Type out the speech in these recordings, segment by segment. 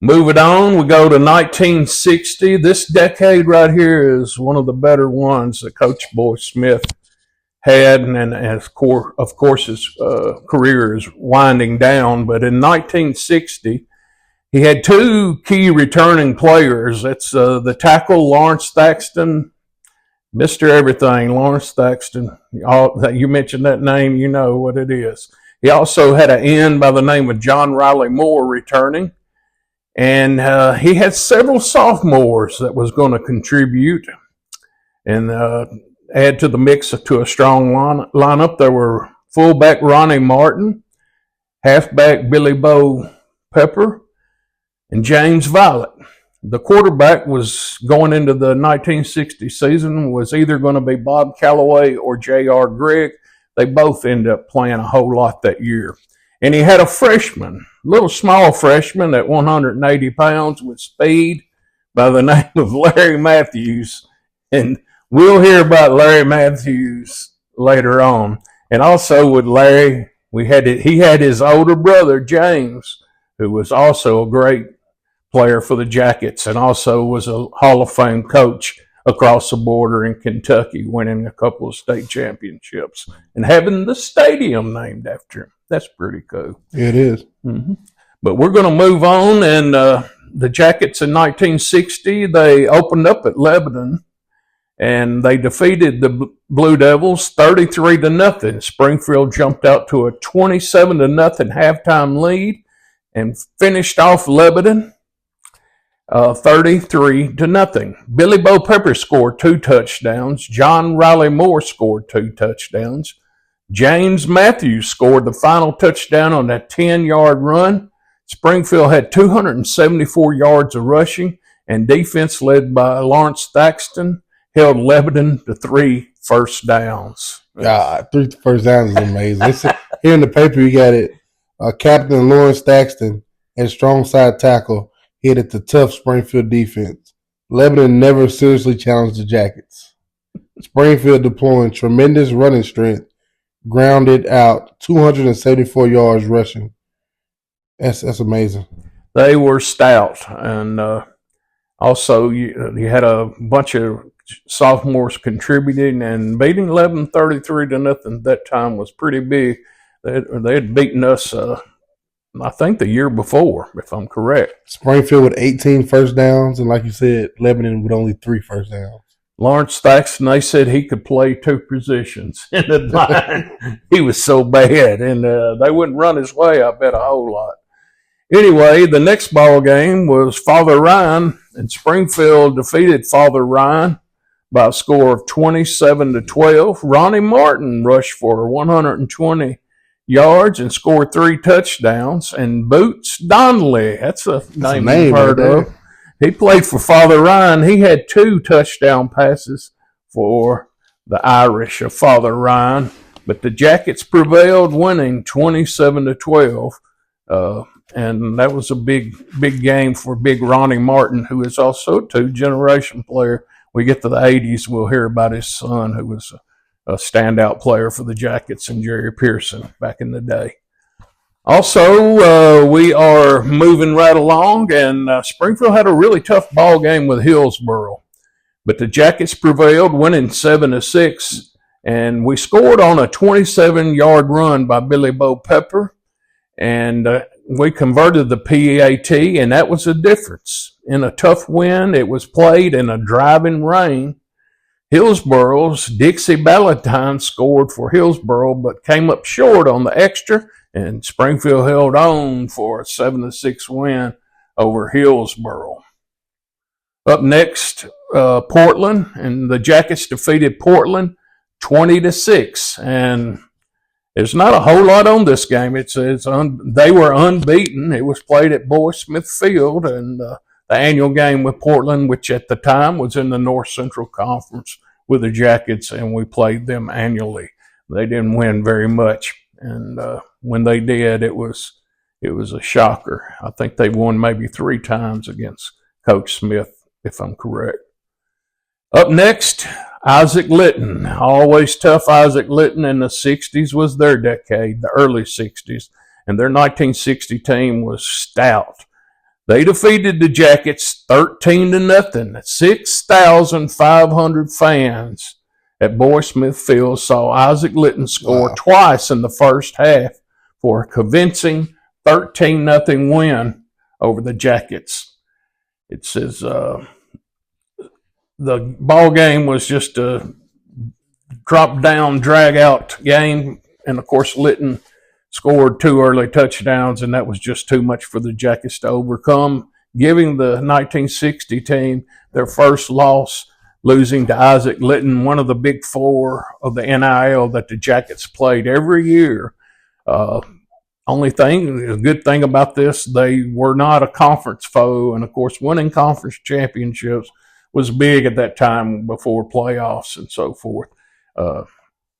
Moving on, we go to 1960. This decade right here is one of the better ones that Coach Boy Smith had, and of course, his career is winding down. But in 1960, he had two key returning players. That's the tackle Lawrence Thaxton, Mr. Everything, Lawrence Thaxton. You mentioned that name, you know what it is. He also had an end by the name of John Riley Moore returning. And he had several sophomores that was going to contribute and add to the mix to a strong lineup. There were fullback Ronnie Martin, halfback Billy Bo Pepper, and James Violet. The quarterback was going into the 1960 season was either going to be Bob Calloway or J.R. Gregg. They both ended up playing a whole lot that year. And he had a freshman, little small freshman at 180 pounds with speed by the name of Larry Matthews. And we'll hear about Larry Matthews later on. And also with Larry, he had his older brother, James, who was also a great player for the Jackets and also was a Hall of Fame coach across the border in Kentucky, winning a couple of state championships and having the stadium named after him. That's pretty cool. It is. Mm-hmm. But we're going to move on. And the Jackets in 1960, they opened up at Lebanon, and they defeated the Blue Devils 33-0. Springfield jumped out to a 27-0 halftime lead and finished off Lebanon 33-0. Billy Bo Pepper scored 2 touchdowns. John Riley Moore scored 2 touchdowns. James Matthews scored the final touchdown on that 10-yard run. Springfield had 274 yards of rushing, and defense led by Lawrence Thaxton held Lebanon to 3 first downs. 3 first downs is amazing. Here in the paper, you got it. Captain Lawrence Thaxton and strong side tackle hit at the tough Springfield defense. Lebanon never seriously challenged the Jackets. Springfield deploying tremendous running strength, grounded out 274 yards rushing. That's amazing. They were stout, and also you had a bunch of sophomores contributing and beating Lebanon 33-0. That time was pretty big. They had beaten us, I think, the year before, if I'm correct. Springfield with 18 first downs, and like you said, Lebanon with only 3 first downs. Lawrence Thaxton, they said he could play 2 positions in the line. He was so bad, and they wouldn't run his way, I bet, a whole lot. Anyway, the next ball game was Father Ryan, and Springfield defeated Father Ryan by a score of 27-12. Ronnie Martin rushed for 120 yards and scored 3 touchdowns. And Boots Donnelly, that's a name you've heard of. He played for Father Ryan. He had 2 touchdown passes for the Irish of Father Ryan, but the Jackets prevailed, winning 27-12. And that was a big game for big Ronnie Martin, who is also a 2-generation player. We get to the 80s, we'll hear about his son, who was a standout player for the Jackets, and Jerry Pearson back in the day. Also, we are moving right along, and Springfield had a really tough ball game with Hillsboro. But the Jackets prevailed, winning 7-6, and we scored on a 27-yard run by Billy Bo Pepper, and we converted the PAT, and that was the difference. In a tough wind, it was played in a driving rain. Hillsboro's Dixie Ballantyne scored for Hillsboro, but came up short on the extra, and Springfield held on for a 7-6 win over Hillsboro. Up next, Portland, and the Jackets defeated Portland 20-6, and there's not a whole lot on this game. They were unbeaten. It was played at Boy Smith Field, and the annual game with Portland, which at the time was in the North Central Conference with the Jackets, and we played them annually. They didn't win very much, and when they did, it was a shocker. I think they won maybe 3 times against Coach Smith, if I'm correct. Up next, Isaac Litton. Always tough. Isaac Litton in the 60s was their decade, the early 60s, and their 1960 team was stout. They defeated the Jackets 13-0. 6,500 fans at Boy Smith Field saw Isaac Litton score twice in the first half for a convincing 13-0 win over the Jackets. It says the ball game was just a drop-down, drag-out game, and of course Litton scored 2 early touchdowns, and that was just too much for the Jackets to overcome, giving the 1960 team their first loss, losing to Isaac Litton, one of the big four of the NIL that the Jackets played every year. A good thing about this, they were not a conference foe, and of course winning conference championships was big at that time before playoffs and so forth,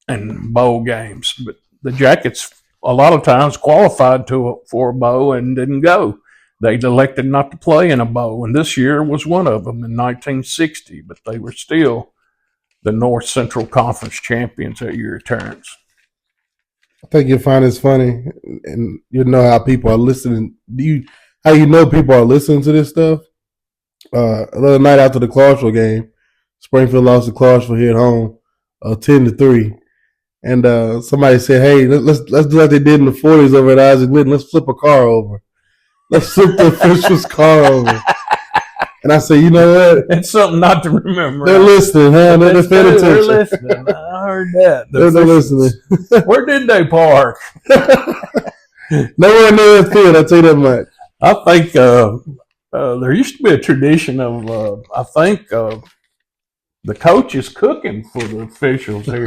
and bowl games. But the Jackets a lot of times qualified for a bowl and didn't go. They elected not to play in a bowl, and this year was one of them in 1960, but they were still the North Central Conference champions at year turns. I think you'll find this funny, and you'll know how people are listening. How you know people are listening to this stuff? Another night after the Clarksville game, Springfield lost to Clarksville here at home, 10-3. And somebody said, "Hey, let's do like they did in the '40s over at Isaac Litton. Let's flip a car over. Let's flip the official's car over." And I said, "You know what? It's something not to remember." They're listening, huh? They're paying attention. They're listening. I heard that. They're listening. Where did they park? Nowhere near the field. I tell you that much. I think there used to be a tradition of the coaches cooking for the officials here,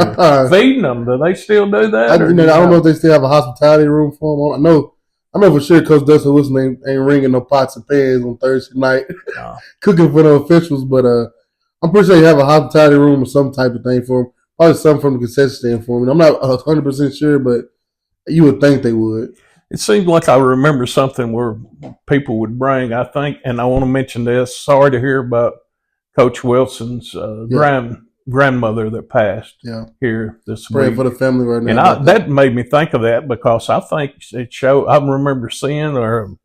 feeding them. Do they still do that? I don't know if they still have a hospitality room for them. I know for sure Coach Dustin Wilson ain't ringing no pots and pans on Thursday night cooking for the officials, but I'm pretty sure you have a hospitality room or some type of thing for them. Probably something from the concession stand for them. I'm not 100% sure, but you would think they would. It seems like I remember something where people would bring, I think, and I want to mention this. Sorry to hear about Coach Wilson's grandmother that passed here this Praying week. for the family right now. And that made me think of that because I think it showed. I remember seeing or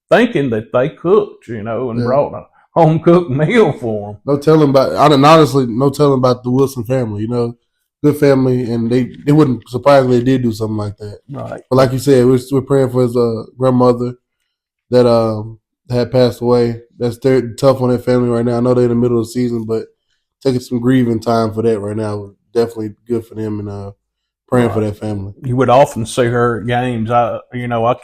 thinking that they cooked, and brought a home cooked meal for them. No telling about. Honestly, no telling about the Wilson family. Good family, and they wouldn't surprise me if they did do something like that. Right. But like you said, we're praying for his grandmother that had passed away. That's tough on that family right now. I know they're in the middle of the season, but taking some grieving time for that right now. Definitely good for them, and praying for that family. You would often see her at games. I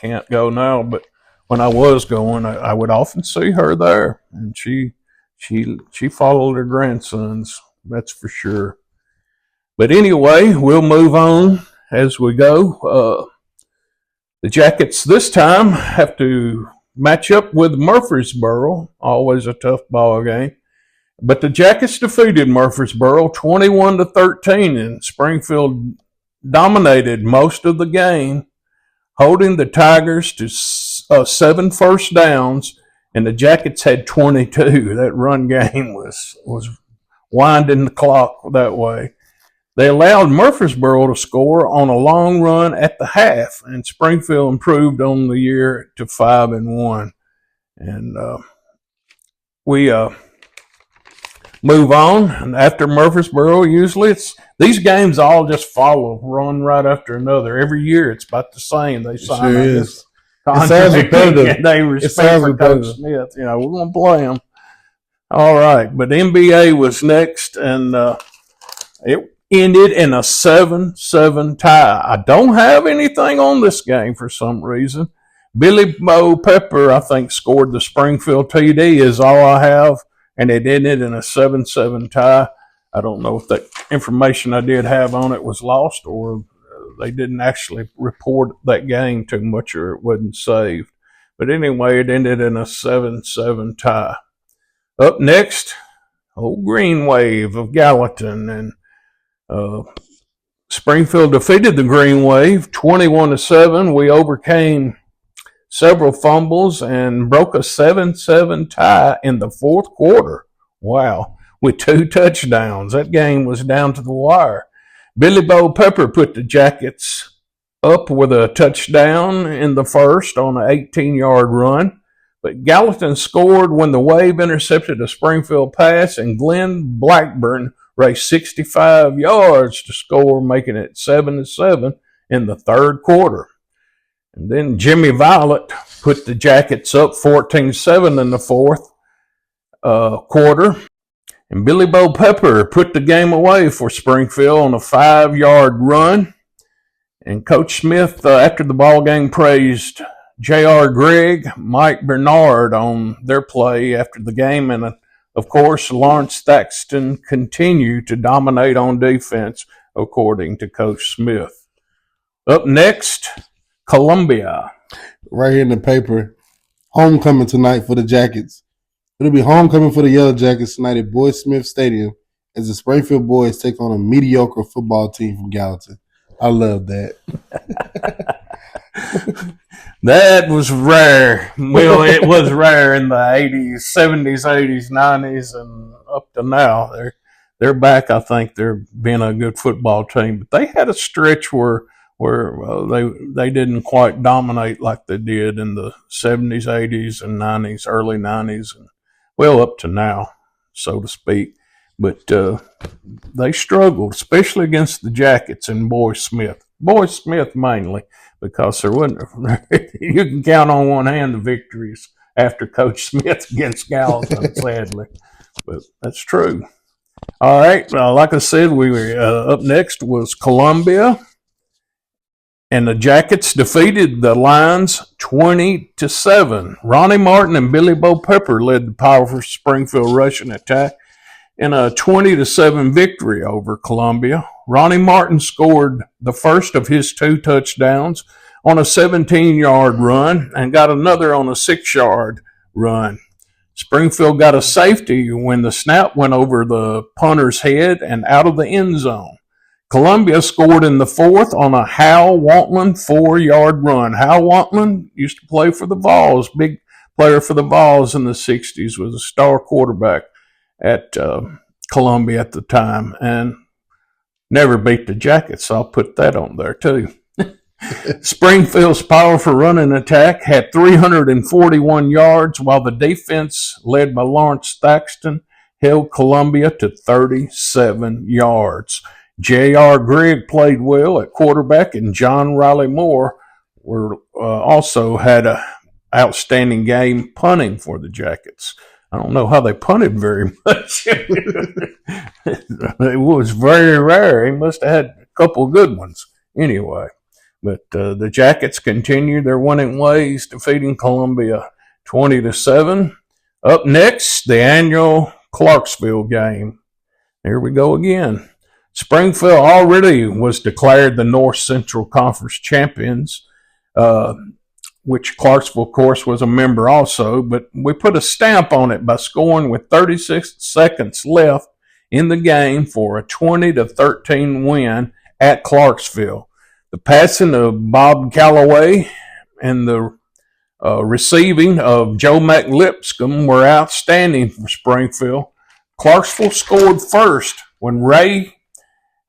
can't go now, but when I was going, I would often see her there, and she followed her grandsons. That's for sure. But anyway, we'll move on as we go. The Jackets this time have to match up with Murfreesboro. Always a tough ball game. But the Jackets defeated Murfreesboro 21-13, and Springfield dominated most of the game, holding the Tigers to 7 first downs, and the Jackets had 22. That run game was winding the clock that way. They allowed Murfreesboro to score on a long run at the half, and Springfield improved on the year to 5-1. And we move on. And after Murfreesboro, usually these games all just follow one right after another. Every year it's about the same. They sign this contract. It sounds repetitive. They respect for Coach Smith. We're going to play them. All right, but NBA was next, and it ended in a 7-7 tie. I don't have anything on this game for some reason. Billy Bo Pepper, I think, scored the Springfield TD is all I have, and it ended in a 7-7 tie. I don't know if that information I did have on it was lost or they didn't actually report that game too much or it wasn't saved. But anyway, it ended in a 7-7 tie. Up next, old Green Wave of Gallatin, and Springfield defeated the Green Wave 21-7. We overcame several fumbles and broke a 7-7 tie in the fourth quarter. Wow, with 2 touchdowns. That game was down to the wire. Billy Bo Pepper put the Jackets up with a touchdown in the first on an 18-yard run. But Gallatin scored when the Wave intercepted a Springfield pass, and Glenn Blackburn raced 65 yards to score, making it 7-7 in the third quarter. And then Jimmy Violet put the Jackets up 14-7 in the fourth quarter. And Billy Bo Pepper put the game away for Springfield on a 5-yard run. And Coach Smith, after the ball game, praised J.R. Gregg, Mike Bernard on their play after the game. And, of course, Lawrence Thaxton continued to dominate on defense, according to Coach Smith. Up next, Columbia. Right here in the paper, homecoming tonight for the Jackets. It'll be homecoming for the Yellow Jackets tonight at Boyd Smith Stadium as the Springfield Boys take on a mediocre football team from Gallatin. I love that. That was rare. Well, it was rare in the 80s, 70s, 80s, 90s, and up to now. They're back. I think they're being a good football team. But they had a stretch where they didn't quite dominate like they did in the 70s, 80s, and 90s, early 90s, and well, up to now, so to speak. But they struggled, especially against the Jackets and Boyd Smith. Boyd Smith mainly, because there wasn't. You can count on one hand the victories after Coach Smith against Gallatin, sadly. But that's true. All right, like I said, we were up next was Columbia. And the Jackets defeated the Lions 20-7. Ronnie Martin and Billy Bo Pepper led the powerful Springfield rushing attack in a 20-7 victory over Columbia. Ronnie Martin scored the first of his 2 touchdowns on a 17-yard run and got another on a 6-yard run. Springfield got a safety when the snap went over the punter's head and out of the end zone. Columbia scored in the fourth on a Hal Wantland 4-yard run. Hal Wantland used to play for the Vols, big player for the Vols in the 60s, was a star quarterback at Columbia at the time, and never beat the Jackets, so I'll put that on there too. Springfield's powerful running attack had 341 yards, while the defense, led by Lawrence Thaxton, held Columbia to 37 yards. J.R. Gregg played well at quarterback, and John Riley Moore also had an outstanding game punting for the Jackets. I don't know how they punted very much. It was very rare. He must have had a couple of good ones anyway. But the Jackets continued their winning ways, defeating Columbia 20-7. Up next, the annual Clarksville game. Here we go again. Springfield already was declared the North Central Conference champions, which Clarksville, of course, was a member also, but we put a stamp on it by scoring with 36 seconds left in the game for a 20-13 win at Clarksville. The passing of Bob Calloway and the receiving of Joe McLipscomb were outstanding for Springfield. Clarksville scored first when Ray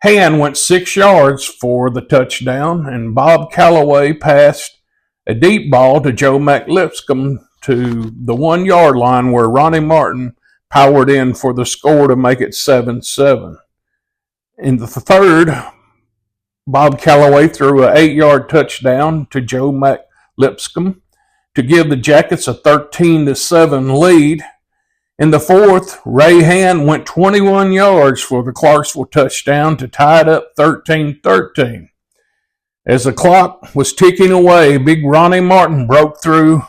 Hand went 6 yards for the touchdown, and Bob Calloway passed a deep ball to Joe McLipscomb to the 1-yard line where Ronnie Martin powered in for the score to make it 7-7. In the third, Bob Calloway threw an 8-yard touchdown to Joe McLipscomb to give the Jackets a 13-7 lead. In the fourth, Ray Hand went 21 yards for the Clarksville touchdown to tie it up 13-13. As the clock was ticking away, big Ronnie Martin broke through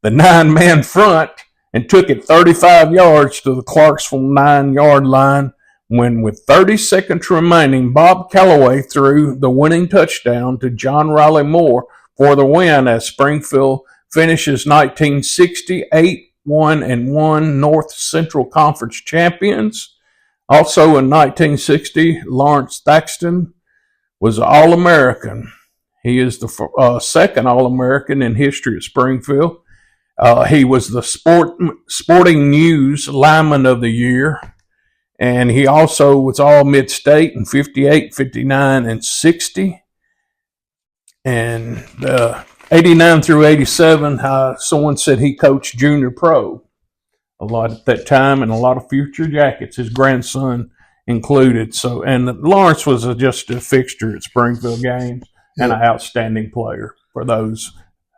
the 9-man front and took it 35 yards to the Clarksville 9-yard line when, with 30 seconds remaining, Bob Calloway threw the winning touchdown to John Riley Moore for the win as Springfield finishes 1960 8-1 North Central Conference champions. Also in 1960, Lawrence Thaxton was an All-American. He is the second All-American in history at Springfield. He was the Sporting News Lineman of the Year, and he also was All-Mid-State in 58, 59, and 60. And '89 through '87, someone said he coached junior pro a lot at that time, and a lot of future Jackets, his grandson included. So, and Lawrence was just a fixture at Springfield games and an outstanding player. For those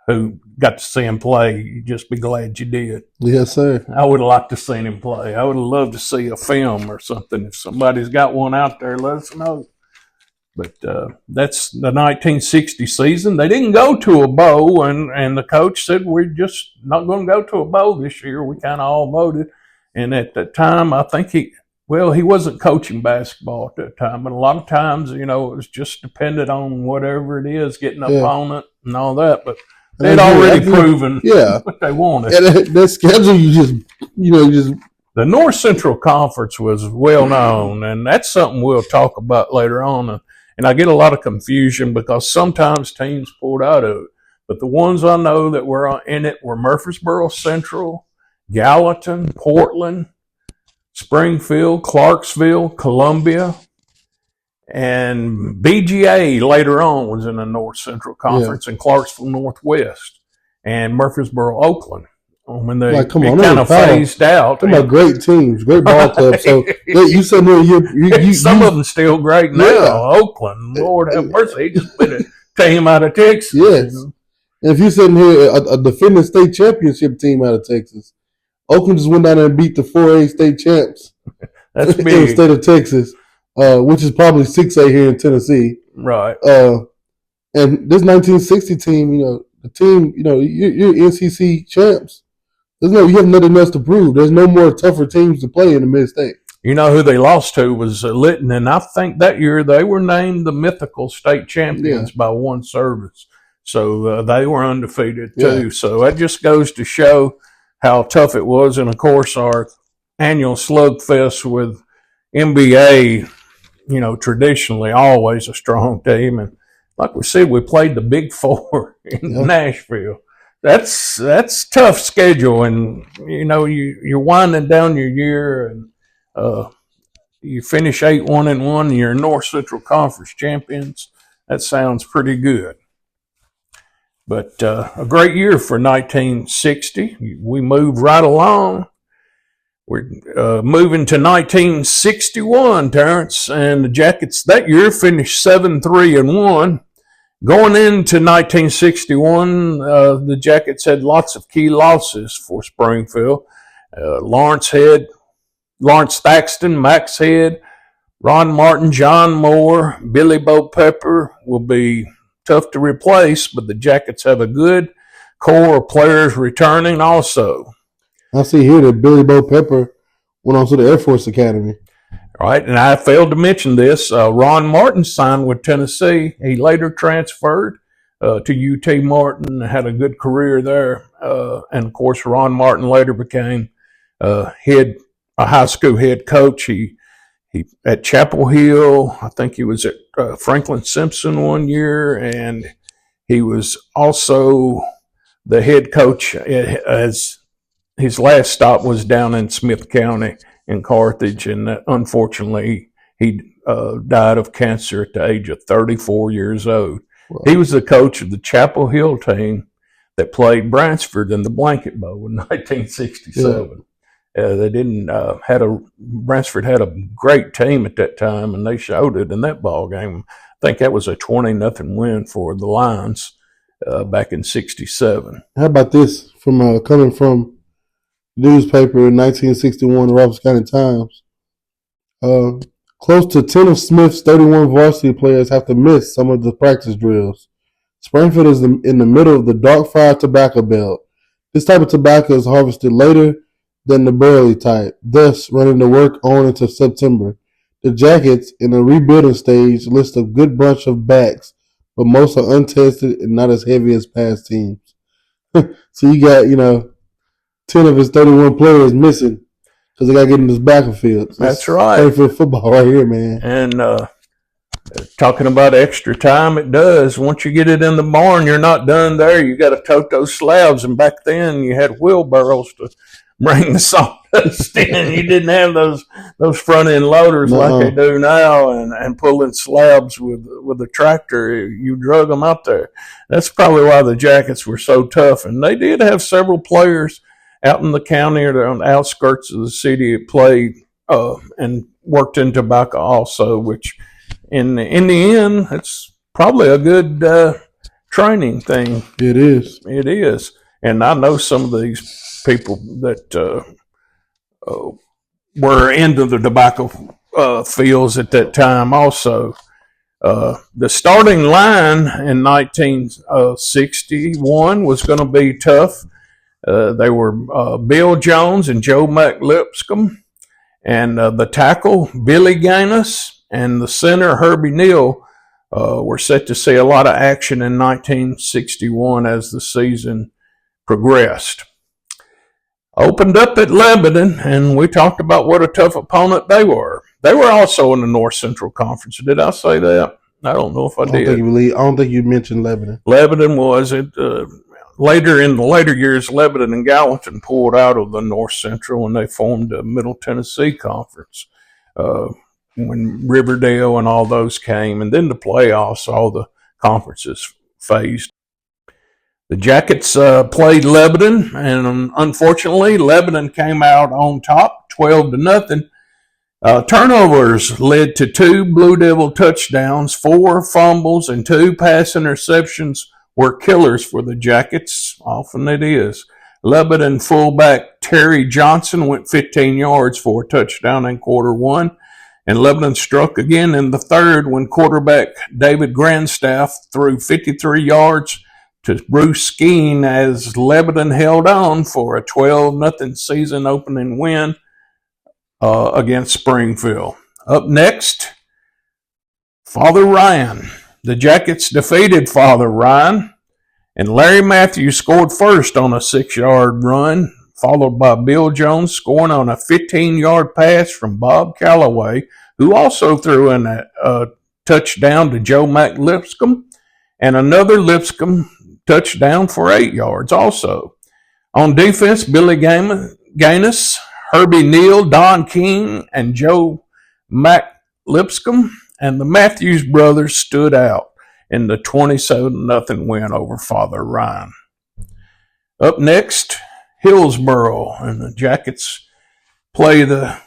who got to see him play, you just be glad you did. Yes, sir. I would have liked to see him play. I would have loved to see a film or something. If somebody's got one out there, let us know. But that's the 1960 season. They didn't go to a bowl, and the coach said, we're just not going to go to a bowl this year. We kind of all voted. And at that time, I think he wasn't coaching basketball at that time, but a lot of times, it was just dependent on whatever it is, getting an opponent and all that. But they'd already proven what they wanted. And that schedule, the North Central Conference was well known, and that's something we'll talk about later on. And I get a lot of confusion because sometimes teams pulled out of it. But the ones I know that were in it were Murfreesboro Central, Gallatin, Portland, Springfield, Clarksville, Columbia, and BGA later on was in the North Central Conference, and Clarksville Northwest, and Murfreesboro Oakland. When they kind of phased out. They're my great teams, great ball clubs. So you said some of them still great now. Yeah. Oakland, Lord have mercy, he just been a team out of Texas. Yes. And if you're sitting here, a defending state championship team out of Texas, Oakland just went down there and beat the 4A state champs. That's big. In the state of Texas, which is probably 6A here in Tennessee. Right. And this 1960 team, the team, you're NCC champs. You have nothing else to prove. There's no more tougher teams to play in the Mid-State. You know who they lost to was Lytton, and I think that year they were named the mythical state champions by one service. So they were undefeated too. So that just goes to show how tough it was. And, of course, our annual slugfest with NBA, traditionally always a strong team. And like we said, we played the Big Four in Nashville. That's tough schedule, and you're winding down your year, and you finish 8-1-1, and you're North Central Conference champions. That sounds pretty good. But a great year for 1960. We moved right along. We're moving to 1961, Terrence, and the Jackets that year finished 7-3-1. Going into 1961, the Jackets had lots of key losses for Springfield. Lawrence Thaxton, Max Head, Ron Martin, John Moore, Billy Bo Pepper will be tough to replace, but the Jackets have a good core of players returning also. I see here that Billy Bo Pepper went on to the Air Force Academy. All right, and I failed to mention this. Ron Martin signed with Tennessee. He later transferred to UT Martin, had a good career there. And, of course, Ron Martin later became a high school head coach. He at Chapel Hill, I think he was at Franklin Simpson one year, and he was also the head coach as his last stop was down in Smith County in Carthage, and unfortunately he died of cancer at the age of 34 years old. Wow. He was the coach of the Chapel Hill team that played Bransford in the Blanket Bowl in 1967. Bransford had a great team at that time, and they showed it in that ball game. I think that was a 20-0 win for the Lions back in '67. How about this from coming from newspaper in 1961, the Robertson County Times? Close to 10 of Smith's 31 varsity players have to miss some of the practice drills. Springfield is in the middle of the dark fire tobacco belt. This type of tobacco is harvested later than the burley type, thus running the work on until September. The Jackets, in a rebuilding stage, list a good bunch of backs, but most are untested and not as heavy as past teams. So you got, 10 of his 31 players missing because they got to get in this battlefield. That's right. Springfield football right here, man. And talking about extra time, it does. Once you get it in the barn, you're not done there. You got to tote those slabs, and back then you had wheelbarrows to bring the salt Stan, you didn't have those front end loaders like they do now, and pulling slabs with a tractor. You drug them out there. That's probably why the Jackets were so tough. And they did have several players out in the county or on the outskirts of the city that played and worked in tobacco also, which in the end, it's probably a good training thing. It is. It is. And I know some of these people that were into the tobacco fields at that time also. The starting line in 1961 was going to be tough. They were Bill Jones and Joe McLipscomb, and the tackle, Billy Gaines, and the center, Herbie Neal, were set to see a lot of action in 1961 as the season progressed. Opened up at Lebanon, and we talked about what a tough opponent they were. They were also in the North Central Conference. Did I say that? I don't know if I did. I don't think you mentioned Lebanon. Lebanon was it. Later in the later years, Lebanon and Gallatin pulled out of the North Central, and they formed the Middle Tennessee Conference when Riverdale and all those came. And then the playoffs, all the conferences phased. The Jackets played Lebanon, and unfortunately, Lebanon came out on top, 12-0. Turnovers led to 2 Blue Devil touchdowns, 4 fumbles, and 2 pass interceptions were killers for the Jackets. Often it is. Lebanon fullback Terry Johnson went 15 yards for a touchdown in quarter 1, and Lebanon struck again in the third when quarterback David Grandstaff threw 53 yards to Bruce Skeen as Lebanon held on for a 12-0 season opening win against Springfield. Up next, Father Ryan. The Jackets defeated Father Ryan, and Larry Matthews scored first on a 6-yard run, followed by Bill Jones scoring on a 15-yard pass from Bob Calloway, who also threw in a touchdown to Joe McLipscomb, and another Lipscomb touchdown for 8 yards also. On defense, Billy Gaines, Herbie Neal, Don King, and Joe McLipscomb and the Matthews brothers stood out in the 27-0 win over Father Ryan. Up next, Hillsboro, and the Jackets play the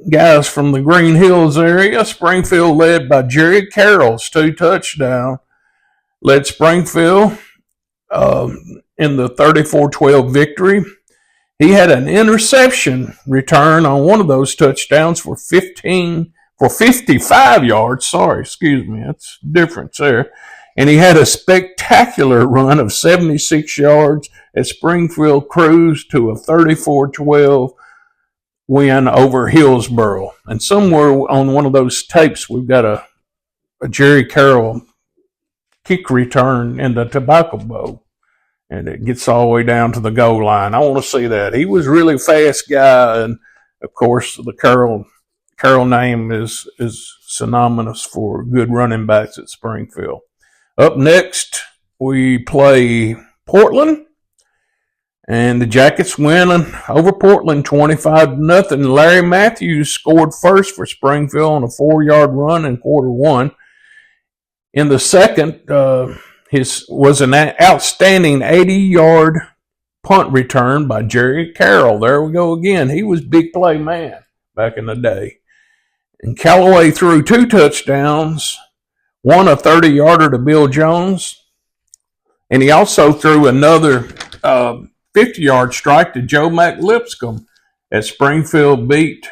guys from the Green Hills area. Springfield led by Jerry Carroll's 2 touchdowns. Led Springfield in the 34-12 victory. He had an interception return on one of those touchdowns for 55 yards. That's the difference there. And he had a spectacular run of 76 yards as Springfield cruised to a 34-12 win over Hillsboro. And somewhere on one of those tapes, we've got a Jerry Carroll kick return in the Tobacco Bowl, and it gets all the way down to the goal line. I want to see that. He was a really fast guy, and of course the Carroll name is synonymous for good running backs at Springfield. Up next, we play Portland, and the Jackets win over Portland 25-0. Larry Matthews scored first for Springfield on a 4-yard run in quarter 1. In the second, his was an outstanding 80-yard punt return by Jerry Carroll. There we go again. He was big play man back in the day. And Callaway threw 2 touchdowns, one a 30-yarder to Bill Jones, and he also threw another 50-yard strike to Joe McLipscomb as Springfield beat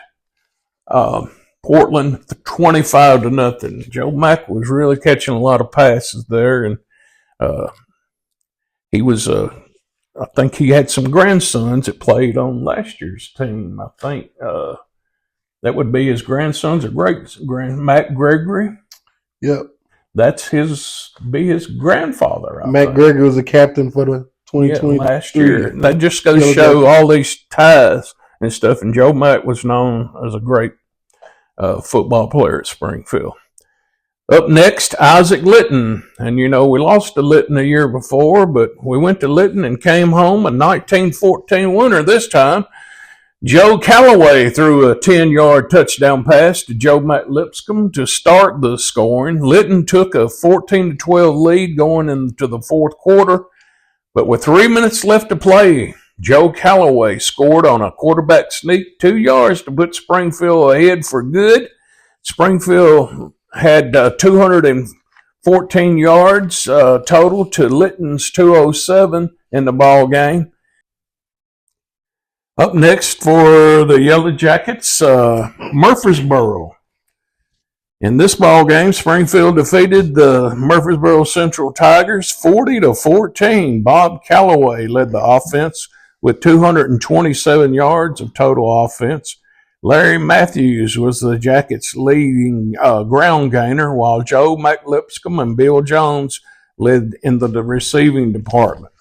Portland 25-0. Joe Mack was really catching a lot of passes there, and he was I think he had some grandsons that played on last year's team. I think that would be his grandsons or Matt Gregory. Yep, that's his grandfather. Matt Gregory was the captain for the 2020 last year. That just goes to show all these ties and stuff. And Joe Mack was known as a great football player at Springfield. Up next, Isaac Litton. And, we lost to Litton a year before, but we went to Litton and came home a 1914 winner this time. Joe Calloway threw a 10-yard touchdown pass to Joe Lipscomb to start the scoring. Litton took a 14-12 lead going into the fourth quarter, but with 3 minutes left to play, Joe Calloway scored on a quarterback sneak 2 yards to put Springfield ahead for good. Springfield had 214 yards total to Litton's 207 in the ball game. Up next for the Yellow Jackets, Murfreesboro. In this ball game, Springfield defeated the Murfreesboro Central Tigers 40-14. Bob Calloway led the offense with 227 yards of total offense. Larry Matthews was the Jackets' leading ground gainer, while Joe McLipscomb and Bill Jones led in the receiving department.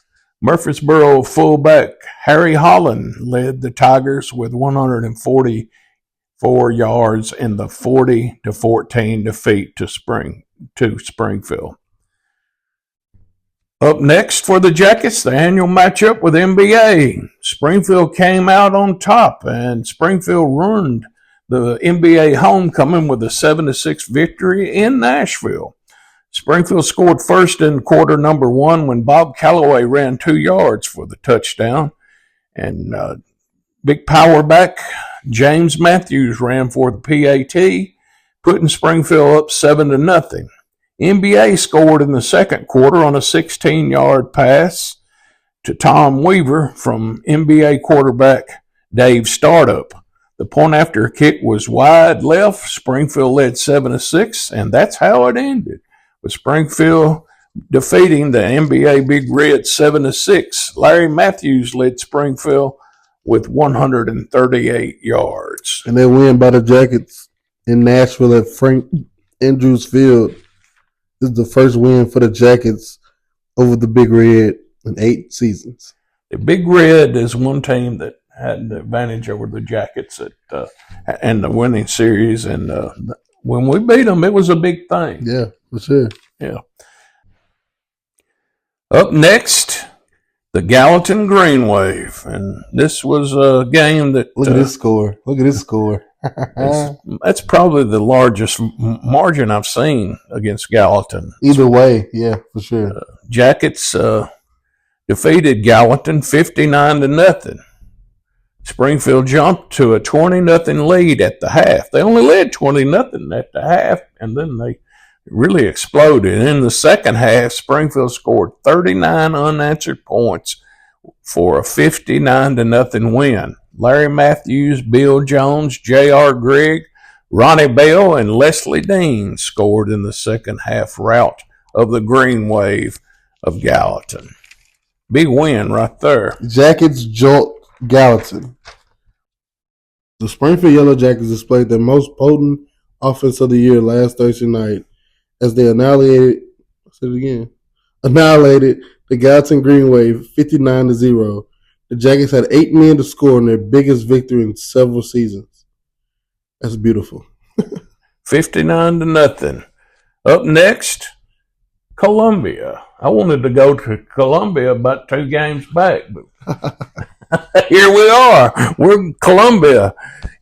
Murfreesboro fullback Harry Holland led the Tigers with 144 yards in the 40-14 defeat to Springfield. Up next for the Jackets, the annual matchup with MBA. Springfield came out on top, and Springfield ruined the MBA homecoming with a 7-6 victory in Nashville. Springfield scored first in quarter number 1 when Bob Calloway ran 2 yards for the touchdown. And big power back James Matthews ran for the PAT, putting Springfield up 7-0. NBA scored in the second quarter on a 16-yard pass to Tom Weaver from NBA quarterback Dave Startup. The point after kick was wide left. Springfield led 7-6, and that's how it ended, with Springfield defeating the NBA Big Red 7-6. Larry Matthews led Springfield with 138 yards. And they win by the Jackets in Nashville at Frank Andrews Field. This is the first win for the Jackets over the Big Red in 8 seasons. The Big Red is one team that had the advantage over the Jackets and the winning series, and when we beat them, it was a big thing. Yeah, for sure. Yeah. Up next, the Gallatin Green Wave, and this was a game that Look at this score. Look at this score. that's probably the largest margin I've seen against Gallatin. Either way, yeah, for sure. Jackets defeated Gallatin 59-0. Springfield jumped to a 20-0 lead at the half. They only led 20-0 at the half, and then they really exploded. In the second half, Springfield scored 39 unanswered points for a 59-0 win. Larry Matthews, Bill Jones, J.R. Grigg, Ronnie Bell, and Leslie Dean scored in the second half rout of the Green Wave of Gallatin. Big win right there. Jackets jolt Gallatin. The Springfield Yellow Jackets displayed their most potent offense of the year last Thursday night as they annihilated the Gallatin Green Wave 59-0. The Jackets had 8 men to score in their biggest victory in several seasons. That's beautiful. 59-0. Up next, Columbia. I wanted to go to Columbia about 2 games back, but here we are. We're in Columbia.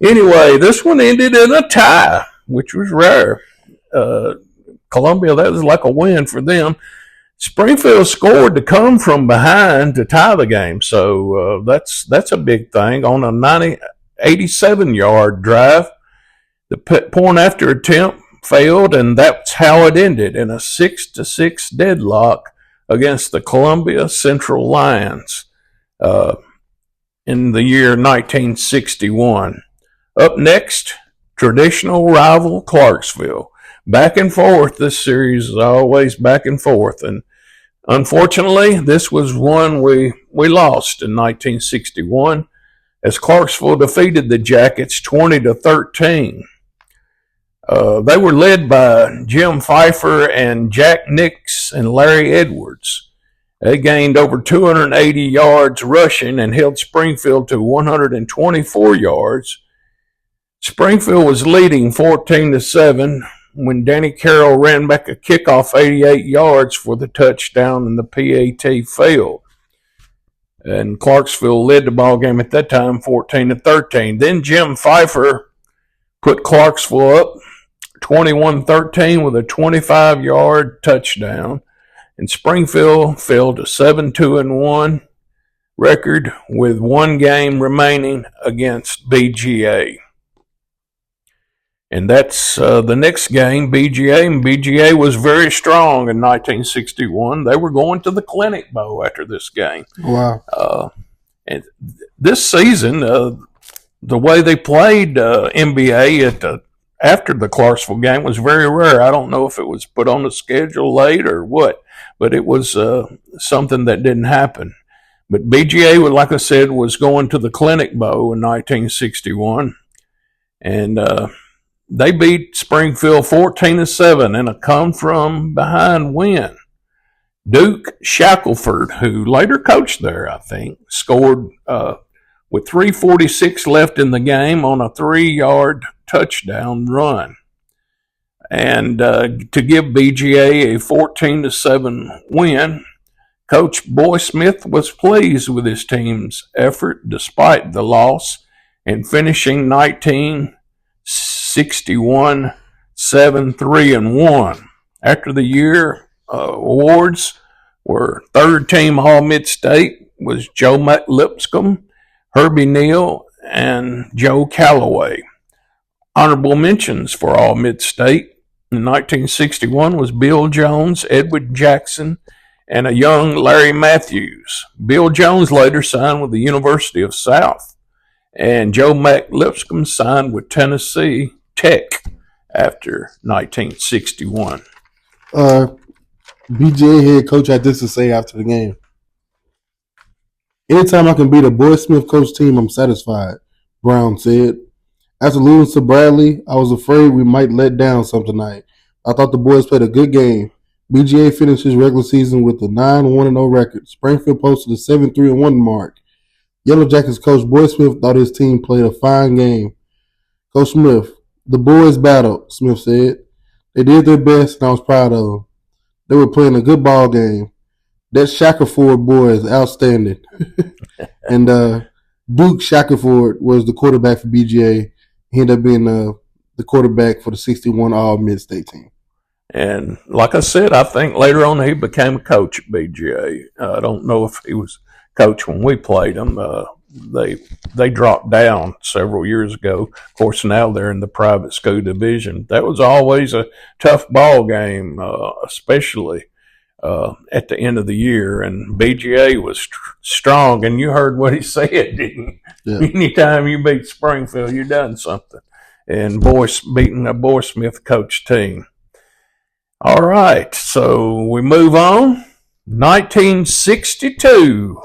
Anyway, this one ended in a tie, which was rare. Columbia, that was like a win for them. Springfield scored to come from behind to tie the game, so that's a big thing. On a 87-yard drive, the point after attempt failed, and that's how it ended, in a 6-6 deadlock against the Columbia Central Lions in the year 1961. Up next, traditional rival Clarksville. Back and forth. This series is always back and forth. And unfortunately, this was one we lost in 1961 as Clarksville defeated the Jackets 20-13. They were led by Jim Pfeiffer and Jack Nix and Larry Edwards. They gained over 280 yards rushing and held Springfield to 124 yards. Springfield was leading 14-7 when Danny Carroll ran back a kickoff 88 yards for the touchdown and the PAT failed. and Clarksville led the ball game at that time 14-13. Then Jim Pfeiffer put Clarksville up 21-13 with a 25-yard touchdown, and Springfield fell to 7-2-1 record with one game remaining against BGA. And that's the next game, BGA. And BGA was very strong in 1961. They were going to the Clinic Bowl after this game. Wow. And this season, the way they played NBA after the Clarksville game was very rare. I don't know if it was put on the schedule late or what, but it was something that didn't happen. But BGA, like I said, was going to the Clinic Bowl in 1961. And they beat Springfield 14-7 in a come-from-behind win. Duke Shackelford, who later coached there, I think, scored with 3:46 left in the game on a 3-yard touchdown run. And to give BGA a 14-7 win, Coach Boy Smith was pleased with his team's effort despite the loss and finishing 1961 7-3-1. After the year, awards were third team All Mid-State was Joe Lipscomb, Herbie Neal, and Joe Calloway. Honorable mentions for All Mid-State in 1961 was Bill Jones, Edward Jackson, and a young Larry Matthews. Bill Jones later signed with the University of South, and Joe Lipscomb signed with Tennessee Tech after 1961. BGA head coach had this to say after the game. Anytime I can beat a Boy Smith coach team, I'm satisfied, Brown said. After losing to Bradley, I was afraid we might let down some tonight. I thought the boys played a good game. BGA finished his regular season with a 9-1-0 record. Springfield posted a 7-3-1 mark. Yellow Jackets coach Boy Smith thought his team played a fine game. Coach Smith, the boys battled, Smith said. They did their best, and I was proud of them. They were playing a good ball game. That Shackelford boy is outstanding. And Duke Shackelford was the quarterback for BGA. He ended up being the quarterback for the 61 All Mid-State team. And like I said, I think later on he became a coach at BGA. I don't know if he was coach when we played him. They dropped down several years ago. Of course, now they're in the private school division. That was always a tough ball game, especially at the end of the year. And BGA was strong, and you heard what he said, didn't you? Yeah. Anytime you beat Springfield, you done something. And beating a Boy Smith coach team. All right, so we move on. 1962.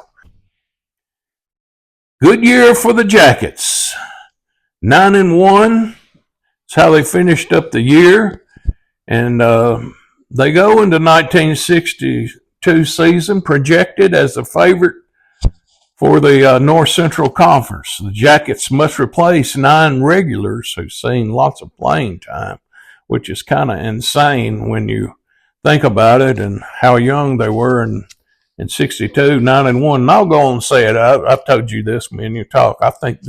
Good year for the Jackets. 9-1. That's how they finished up the year. And they go into 1962 season projected as the favorite for the North Central Conference. The Jackets must replace 9 regulars who've seen lots of playing time, which is kind of insane when you think about it and how young they were in 62, 9-1. And I'll go on and say it. I've told you this when you talk. I think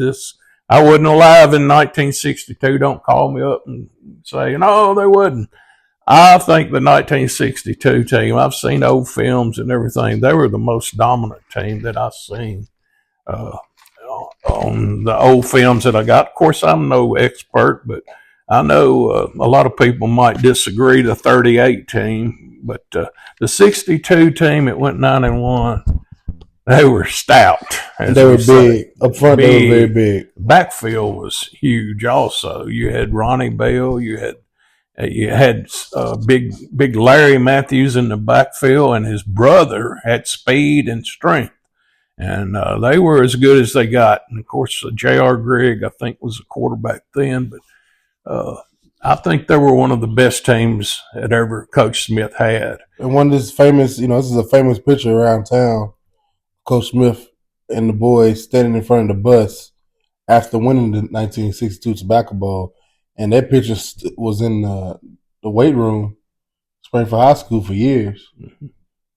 I wasn't alive in 1962. Don't call me up and say, no, they wasn't. I think the 1962 team, I've seen old films and everything. They were the most dominant team that I've seen on the old films that I got. Of course, I'm no expert, but I know a lot of people might disagree, the 38 team, but the 62 team, it went 9-1. They were stout. They were big. Up front, they were very big. Backfield was huge also. You had Ronnie Bell. You had big Larry Matthews in the backfield, and his brother had speed and strength. And they were as good as they got. And, of course, J.R. Grigg, I think, was a quarterback then, but I think they were one of the best teams that ever Coach Smith had. And one of this famous, this is a famous picture around town. Coach Smith and the boys standing in front of the bus after winning the 1962 Tobacco Bowl. And that picture was in the weight room, Springfield High School, for years. Mm-hmm.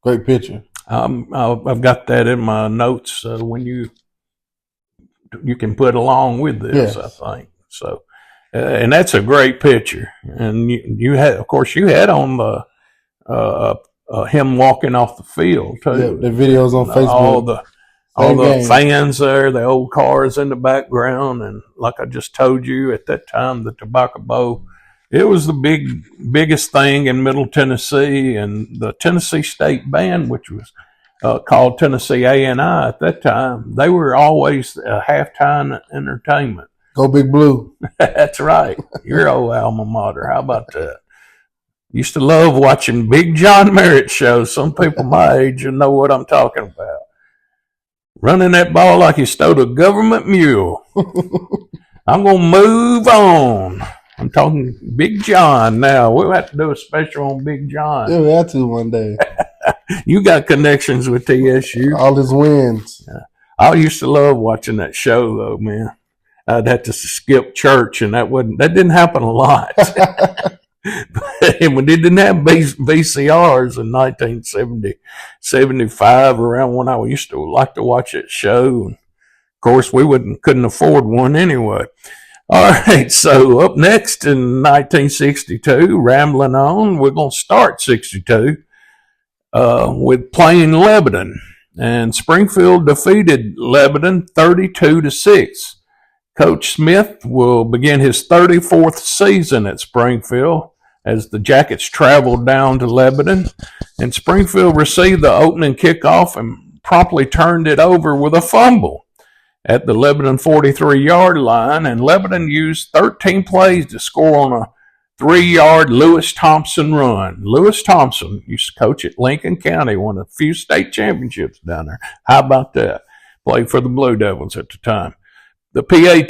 Great picture. I've got that in my notes when you can put along with this, Yes. I think. So, and that's a great picture. And you had, of course, you had on the him walking off the field too. Yeah, the videos on Facebook. All the fans there, the old cars in the background, and like I just told you, at that time, the Tobacco Bowl, it was the biggest thing in Middle Tennessee, and the Tennessee State Band, which was called Tennessee A&I at that time, they were always a halftime entertainment. Go Big Blue. That's right. Your old alma mater. How about that? Used to love watching Big John Merritt shows. Some people my age know what I'm talking about. Running that ball like he stole a government mule. I'm going to move on. I'm talking Big John now. We'll have to do a special on Big John. Yeah, we have to one day. You got connections with TSU. All his wins. I used to love watching that show, though, man. I'd have to skip church, and that didn't happen a lot. And we didn't have VCRs in 1970, 75, around when I used to like to watch that show. And of course, we couldn't afford one anyway. All right, so up next in 1962, rambling on, we're going to start 62 with playing Lebanon. And Springfield defeated Lebanon 32-6. Coach Smith will begin his 34th season at Springfield as the Jackets traveled down to Lebanon. And Springfield received the opening kickoff and promptly turned it over with a fumble at the Lebanon 43-yard line. And Lebanon used 13 plays to score on a 3-yard Lewis Thompson run. Lewis Thompson used to coach at Lincoln County, won a few state championships down there. How about that? Played for the Blue Devils at the time. The PAT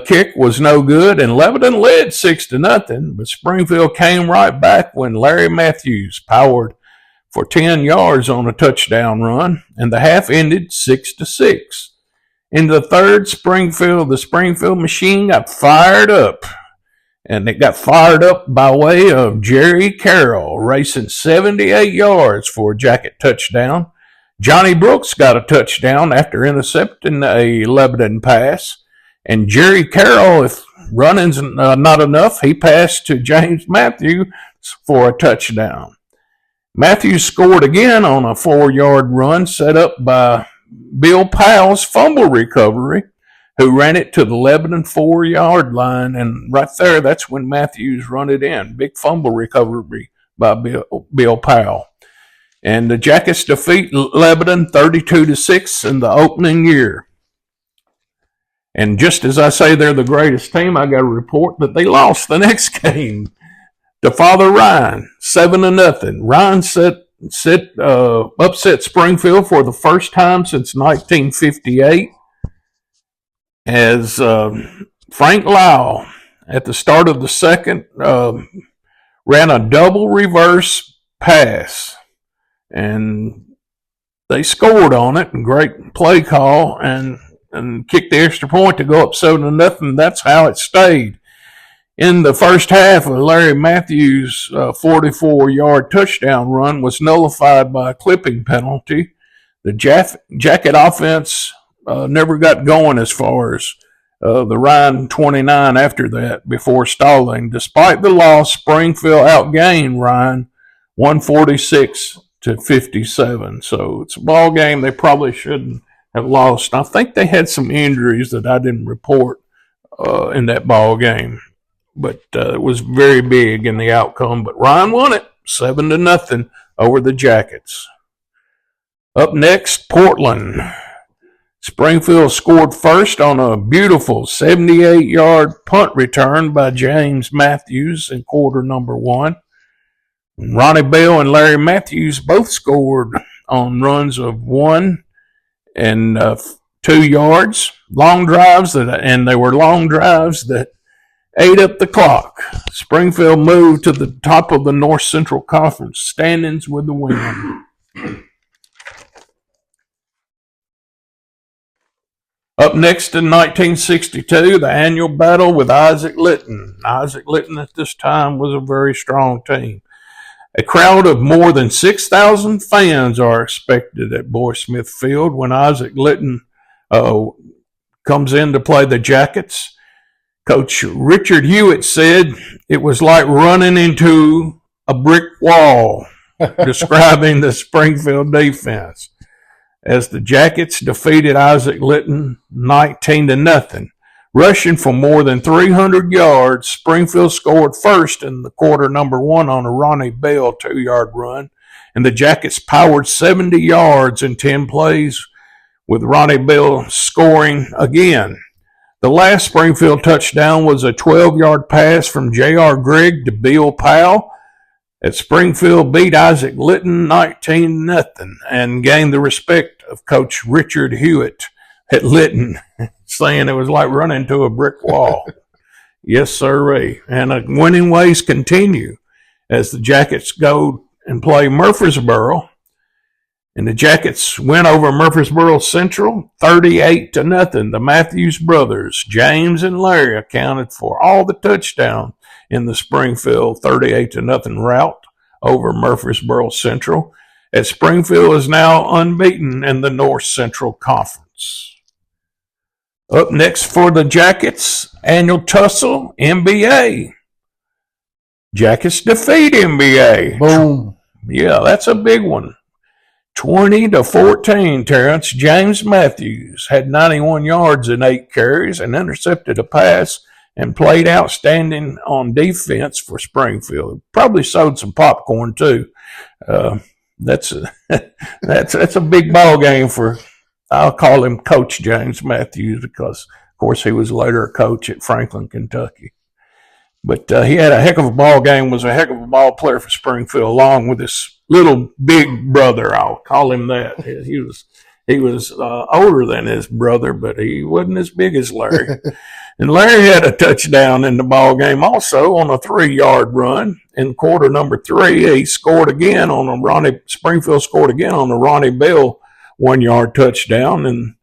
kick was no good, and Lebanon led 6-0, but Springfield came right back when Larry Matthews powered for 10 yards on a touchdown run, and the half ended 6-6. In the third, the Springfield machine got fired up, and it got fired up by way of Jerry Carroll, racing 78 yards for a Jacket touchdown. Johnny Brooks got a touchdown after intercepting a Lebanon pass. And Jerry Carroll, if running's not enough, he passed to James Matthews for a touchdown. Matthews scored again on a 4-yard run set up by Bill Powell's fumble recovery, who ran it to the Lebanon 4-yard line. And right there, that's when Matthews run it in. Big fumble recovery by Bill Powell. And the Jackets defeat Lebanon 32-6 in the opening year. And just as I say they're the greatest team, I got a report that they lost the next game to Father Ryan, 7-0. Ryan upset Springfield for the first time since 1958 as Frank Lyle, at the start of the second, ran a double reverse pass. And they scored on it, and great play call, and kicked the extra point to go up 7-0. That's how it stayed. In the first half, Larry Matthews' 44-yard touchdown run was nullified by a clipping penalty. The Jacket offense never got going as far as the Ryan 29 after that, before stalling. Despite the loss, Springfield outgained Ryan 146-57. So it's a ball game they probably shouldn't have lost. I think they had some injuries that I didn't report in that ball game, but it was very big in the outcome. But Ryan won it 7-0 over the Jackets. Up next, Portland. Springfield scored first on a beautiful 78-yard punt return by James Matthews in quarter number 1. Ronnie Bell and Larry Matthews both scored on runs of 1 and 2 yards, long drives and they were long drives that ate up the clock. Springfield moved to the top of the North Central Conference standings with the win. Up next in 1962, the annual battle with Isaac Litton. Isaac Litton at this time was a very strong team. A crowd of more than 6,000 fans are expected at Boy Smith Field when Isaac Litton comes in to play the Jackets. Coach Richard Hewitt said it was like running into a brick wall, describing the Springfield defense, as the Jackets defeated Isaac Litton 19-0. Rushing for more than 300 yards, Springfield scored first in the quarter number 1 on a Ronnie Bell 2-yard run, and the Jackets powered 70 yards in 10 plays, with Ronnie Bell scoring again. The last Springfield touchdown was a 12-yard pass from J.R. Gregg to Bill Powell, as Springfield beat Isaac Litton 19-0 and gained the respect of Coach Richard Hewitt at Litton, saying it was like running to a brick wall. Yes, sirree. And winning ways continue as the Jackets go and play Murfreesboro. And the Jackets win over Murfreesboro Central 38-0. The Matthews brothers, James and Larry, accounted for all the touchdowns in the Springfield 38-0 rout over Murfreesboro Central, as Springfield is now unbeaten in the North Central Conference. Up next for the Jackets, annual tussle, NBA. Jackets defeat NBA. Boom. Yeah, that's a big one. 20-14, Terrence. James Matthews had 91 yards and 8 carries and intercepted a pass and played outstanding on defense for Springfield. Probably sold some popcorn too. That's a big ball game for, I'll call him Coach James Matthews, because of course he was later a coach at Franklin, Kentucky. But he had a heck of a ball game, was a heck of a ball player for Springfield, along with his little big brother. I'll call him that. He was older than his brother, but he wasn't as big as Larry. And Larry had a touchdown in the ball game also on a 3-yard run. In quarter number 3, he scored again on Springfield scored again on the Ronnie Bell 1-yard touchdown. And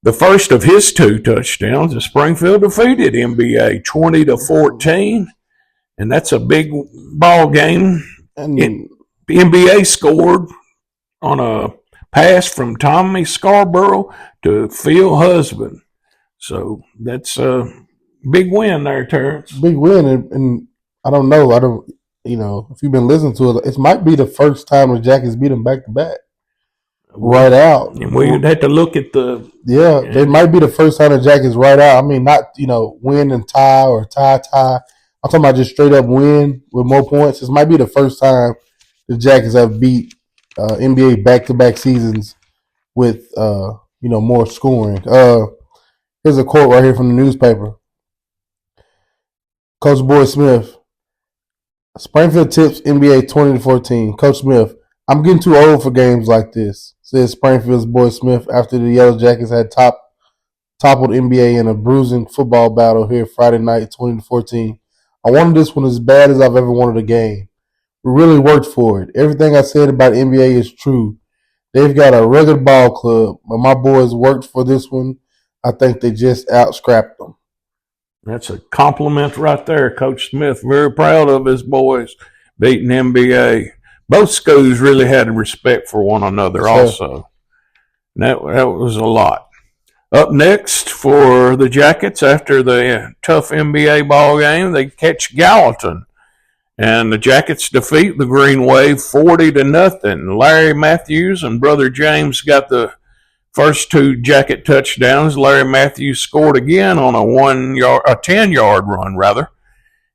the first of his 2 touchdowns, and Springfield defeated NBA 20-14. And that's a big ball game. And NBA scored on a pass from Tommy Scarborough to Phil Husband. So that's a big win there, Terrence. big win, and I don't know. If you've been listening to it, it might be the first time the Jackets beat them back to back, right out. And we'd have to look at Yeah, it might be the first time the Jackets right out. I mean, not win and tie or tie. I'm talking about just straight up win with more points. This might be the first time the Jackets have beat NBA back to back seasons with more scoring. Here's a quote right here from the newspaper. Coach Boy Smith. Springfield tips NBA 20-14. Coach Smith, I'm getting too old for games like this, says Springfield's Boy Smith after the Yellow Jackets had toppled NBA in a bruising football battle here Friday night 20-14. I wanted this one as bad as I've ever wanted a game. We really worked for it. Everything I said about NBA is true. They've got a rugged ball club, but my boys worked for this one. I think they just out-scrapped them. That's a compliment right there, Coach Smith. Very proud of his boys beating NBA. Both schools really had respect for one another also. And that was a lot. Up next for the Jackets, after the tough NBA ball game, they catch Gallatin. And the Jackets defeat the Green Wave 40-0. Larry Matthews and brother James got the first 2 Jacket touchdowns. Larry Matthews scored again on a 10-yard run, rather.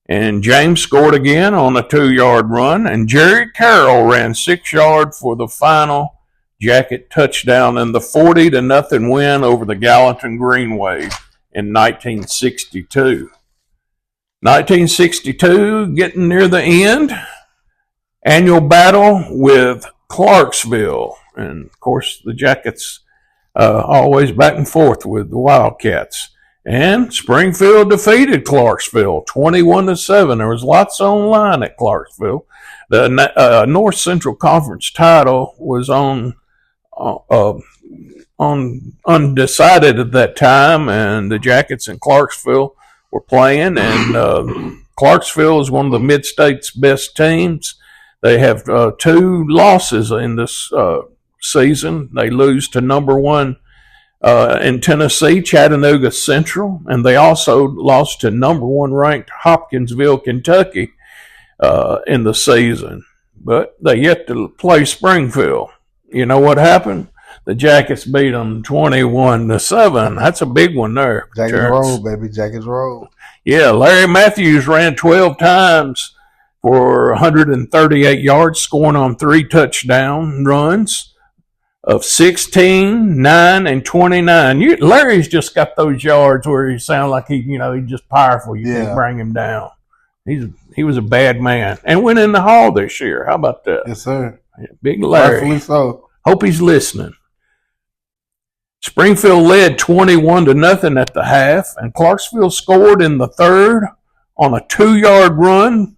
And James scored again on a 2-yard run. And Jerry Carroll ran 6 yards for the final Jacket touchdown in the 40-0 win over the Gallatin Green Wave in 1962. 1962, getting near the end. Annual battle with Clarksville. And, of course, the Jackets always back and forth with the Wildcats. And Springfield defeated Clarksville 21-7. There was lots on the line at Clarksville. The North Central Conference title was on undecided at that time, and the Jackets in Clarksville were playing. And Clarksville is one of the Mid-State's best teams. They have 2 losses in this season. They lose to number 1 in Tennessee, Chattanooga Central, and they also lost to number 1 ranked Hopkinsville, Kentucky in the season. But they yet to play Springfield. You know what happened? The Jackets beat them 21-7. That's a big one there. Jackets roll, baby. Jackets roll. Yeah, Larry Matthews ran 12 times for 138 yards, scoring on 3 touchdown runs of 16, 9, and 29. Larry's just got those yards where he sounds like he's just powerful. You can't bring him down. He was a bad man and went in the Hall this year. How about that? Yes, sir. Yeah, big Larry. Rightfully so. Hope he's listening. Springfield led 21-0 at the half, and Clarksville scored in the third on a 2-yard run.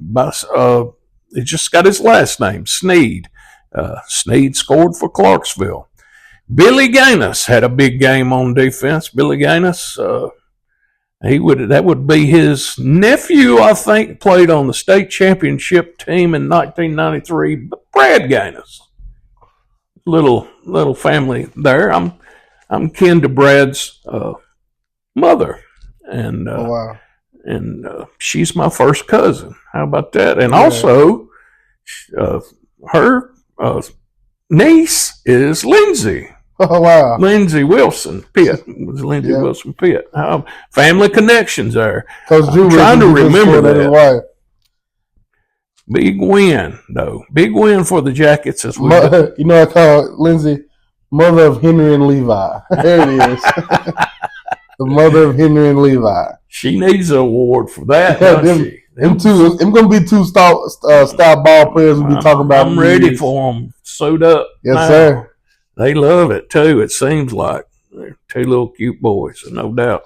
He just got his last name, Sneed. Sneed scored for Clarksville. Billy Gaines had a big game on defense. Billy Gaines, that would be his nephew, I think, played on the state championship team in 1993. Brad Gaines, little family there. I'm kin to Brad's mother, and wow. And she's my first cousin. How about that? And also, her niece is Lindsay. Oh, wow. Lindsay Wilson Pitt. Was Lindsay Wilson Pitt. Family connections there. I'm trying to remember that. Big win, though. Big win for the Jackets as well. I call Lindsay mother of Henry and Levi. There it is. The mother of Henry and Levi. She needs an award for that, doesn't she? Them two. I'm going to be 2 style ball players we'll be talking about. I'm ready for them. Suit up. Yes, now. Sir. They love it, too, it seems like. They're 2 little cute boys, no doubt.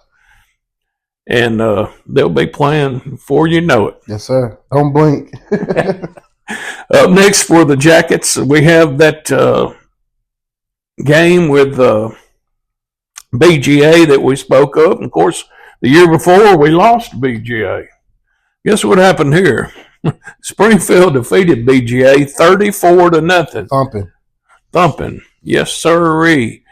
And they'll be playing before you know it. Yes, sir. Don't blink. Up next for the Jackets, we have that game with BGA that we spoke of. And of course, the year before, we lost BGA. Guess what happened here? Springfield defeated BGA 34-0. Thumping. Yes, sirree.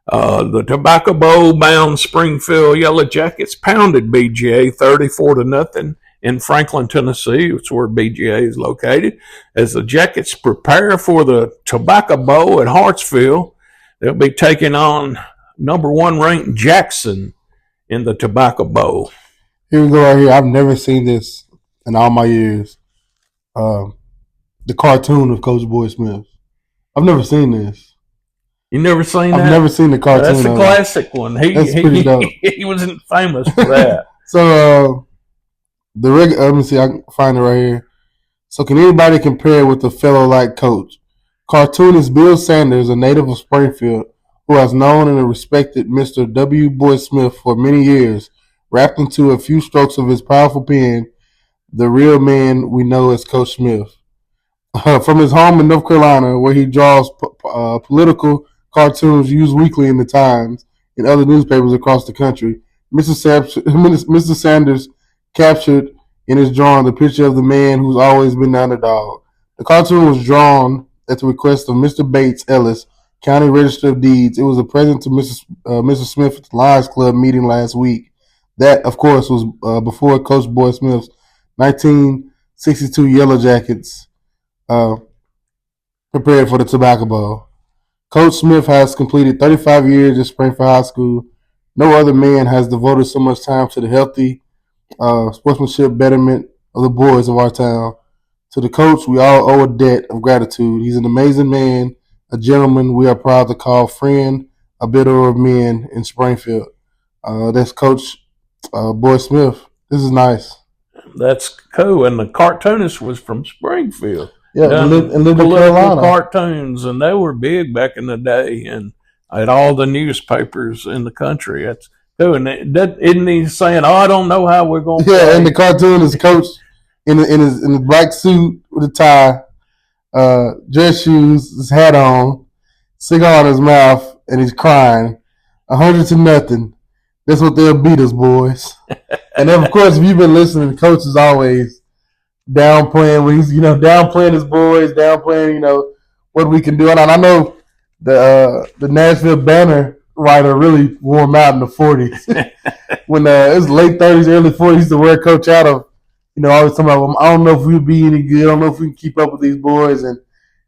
The Tobacco Bowl bound Springfield Yellow Jackets pounded BGA 34-0 in Franklin, Tennessee. It's where BGA is located. As the Jackets prepare for the Tobacco Bowl at Hartsville, they'll be taking on number 1 ranked Jackson in the Tobacco Bowl. Here we go right here. I've never seen this in all my years. The cartoon of Coach Boy Smith. I've never seen this. You never seen that? I've never seen the cartoon. That's a classic one. That's pretty dope. He wasn't famous for that. So let me see. I can find it right here. So can anybody compare with the fellow like Coach? Cartoonist Bill Sanders, a native of Springfield, who has known and respected Mr. W. Boy Smith for many years, wrapped into a few strokes of his powerful pen, the real man we know as Coach Smith. From his home in North Carolina, where he draws political cartoons used weekly in the Times and other newspapers across the country, Mr. Sanders captured in his drawing the picture of the man who's always been the underdog. The cartoon was drawn at the request of Mr. Bates Ellis, County Register of Deeds. It was a present to Mrs. Smith at the Lions Club meeting last week. That, of course, was before Coach Boy Smith's 1962 Yellow Jackets prepared for the Tobacco Bowl. Coach Smith has completed 35 years at Springfield High School. No other man has devoted so much time to the healthy sportsmanship betterment of the boys of our town. To the coach, we all owe a debt of gratitude. He's an amazing man, a gentleman we are proud to call friend, a builder of men in Springfield. That's Coach Boy Smith. This is nice. That's cool. And the cartoonist was from Springfield. Yeah, and lived in Carolina. Cartoons, and they were big back in the day, and at all the newspapers in the country. That's cool. And isn't he saying, "Oh, I don't know how we're going to play"? Yeah, and the cartoon is Coach in his black suit with a tie, dress shoes, his hat on, cigar in his mouth, and he's crying. 100-0. That's what they'll beat us, boys. And then, of course, if you've been listening, Coach is always downplaying when he's downplaying his boys, downplaying what we can do. And I know the Nashville Banner writer really wore him out in the 40s when it was late 30s, early 40s to wear Coach out of. Always talking about, I don't know if we'll be any good. I don't know if we can keep up with these boys. And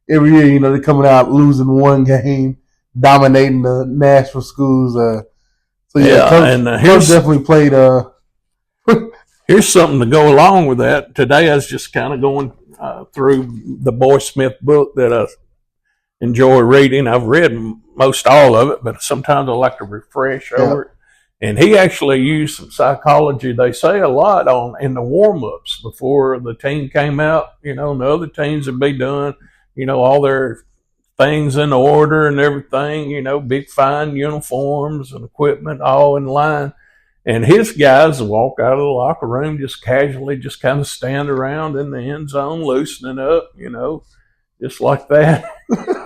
every year, they're coming out losing one game, dominating the Nashville schools. Coach definitely played. Here's something to go along with that. Today, I was just kind of going through the Boy Smith book that I enjoy reading. I've read most all of it, but sometimes I like to refresh over it. And he actually used some psychology. They say a lot in the warm-ups before the team came out. And the other teams would be done, all their things in order and everything, big fine uniforms and equipment all in line. And his guys walk out of the locker room just casually, just kind of stand around in the end zone, loosening up, just like that.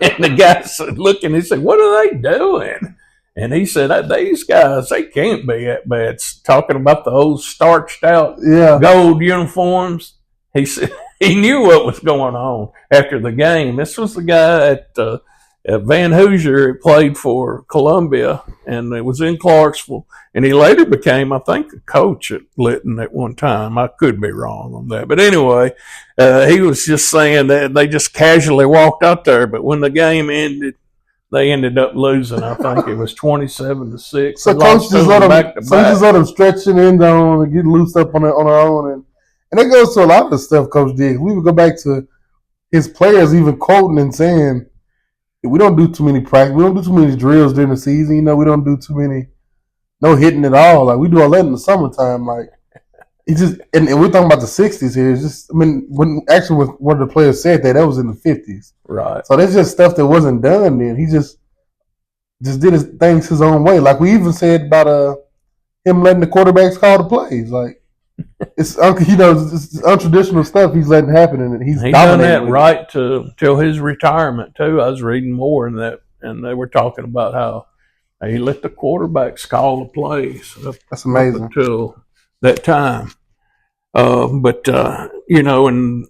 And the guys looking, he said, "What are they doing?" And he said, "These guys, they can't be that bad." Talking about the old starched out gold uniforms. He said he knew what was going on after the game. This was the guy at Van Hoosier. He played for Columbia, and it was in Clarksville. And he later became, I think, a coach at Lytton at one time. I could be wrong on that. But anyway, he was just saying that they just casually walked out there. But when the game ended, they ended up losing. I think it was 27-6. So coach just let them stretch in the end zone and get loosed up on their own. And it goes to a lot of the stuff Coach did. We would go back to his players even quoting and saying, "We don't do too many practice. We don't do too many drills during the season. We don't do too many, no hitting at all. Like we do all that in the summertime. Like it's just, and we're talking about the 60s here. It's just, when one of the players said that was in the 50s, right? So that's just stuff that wasn't done then. He just did his things his own way. Like we even said about him letting the quarterbacks call the plays. Like it's it's untraditional stuff he's letting happen, and he's done that right till his retirement too. I was reading more in that, and they were talking about how he let the quarterbacks call the plays. That's amazing. Up until that time, and the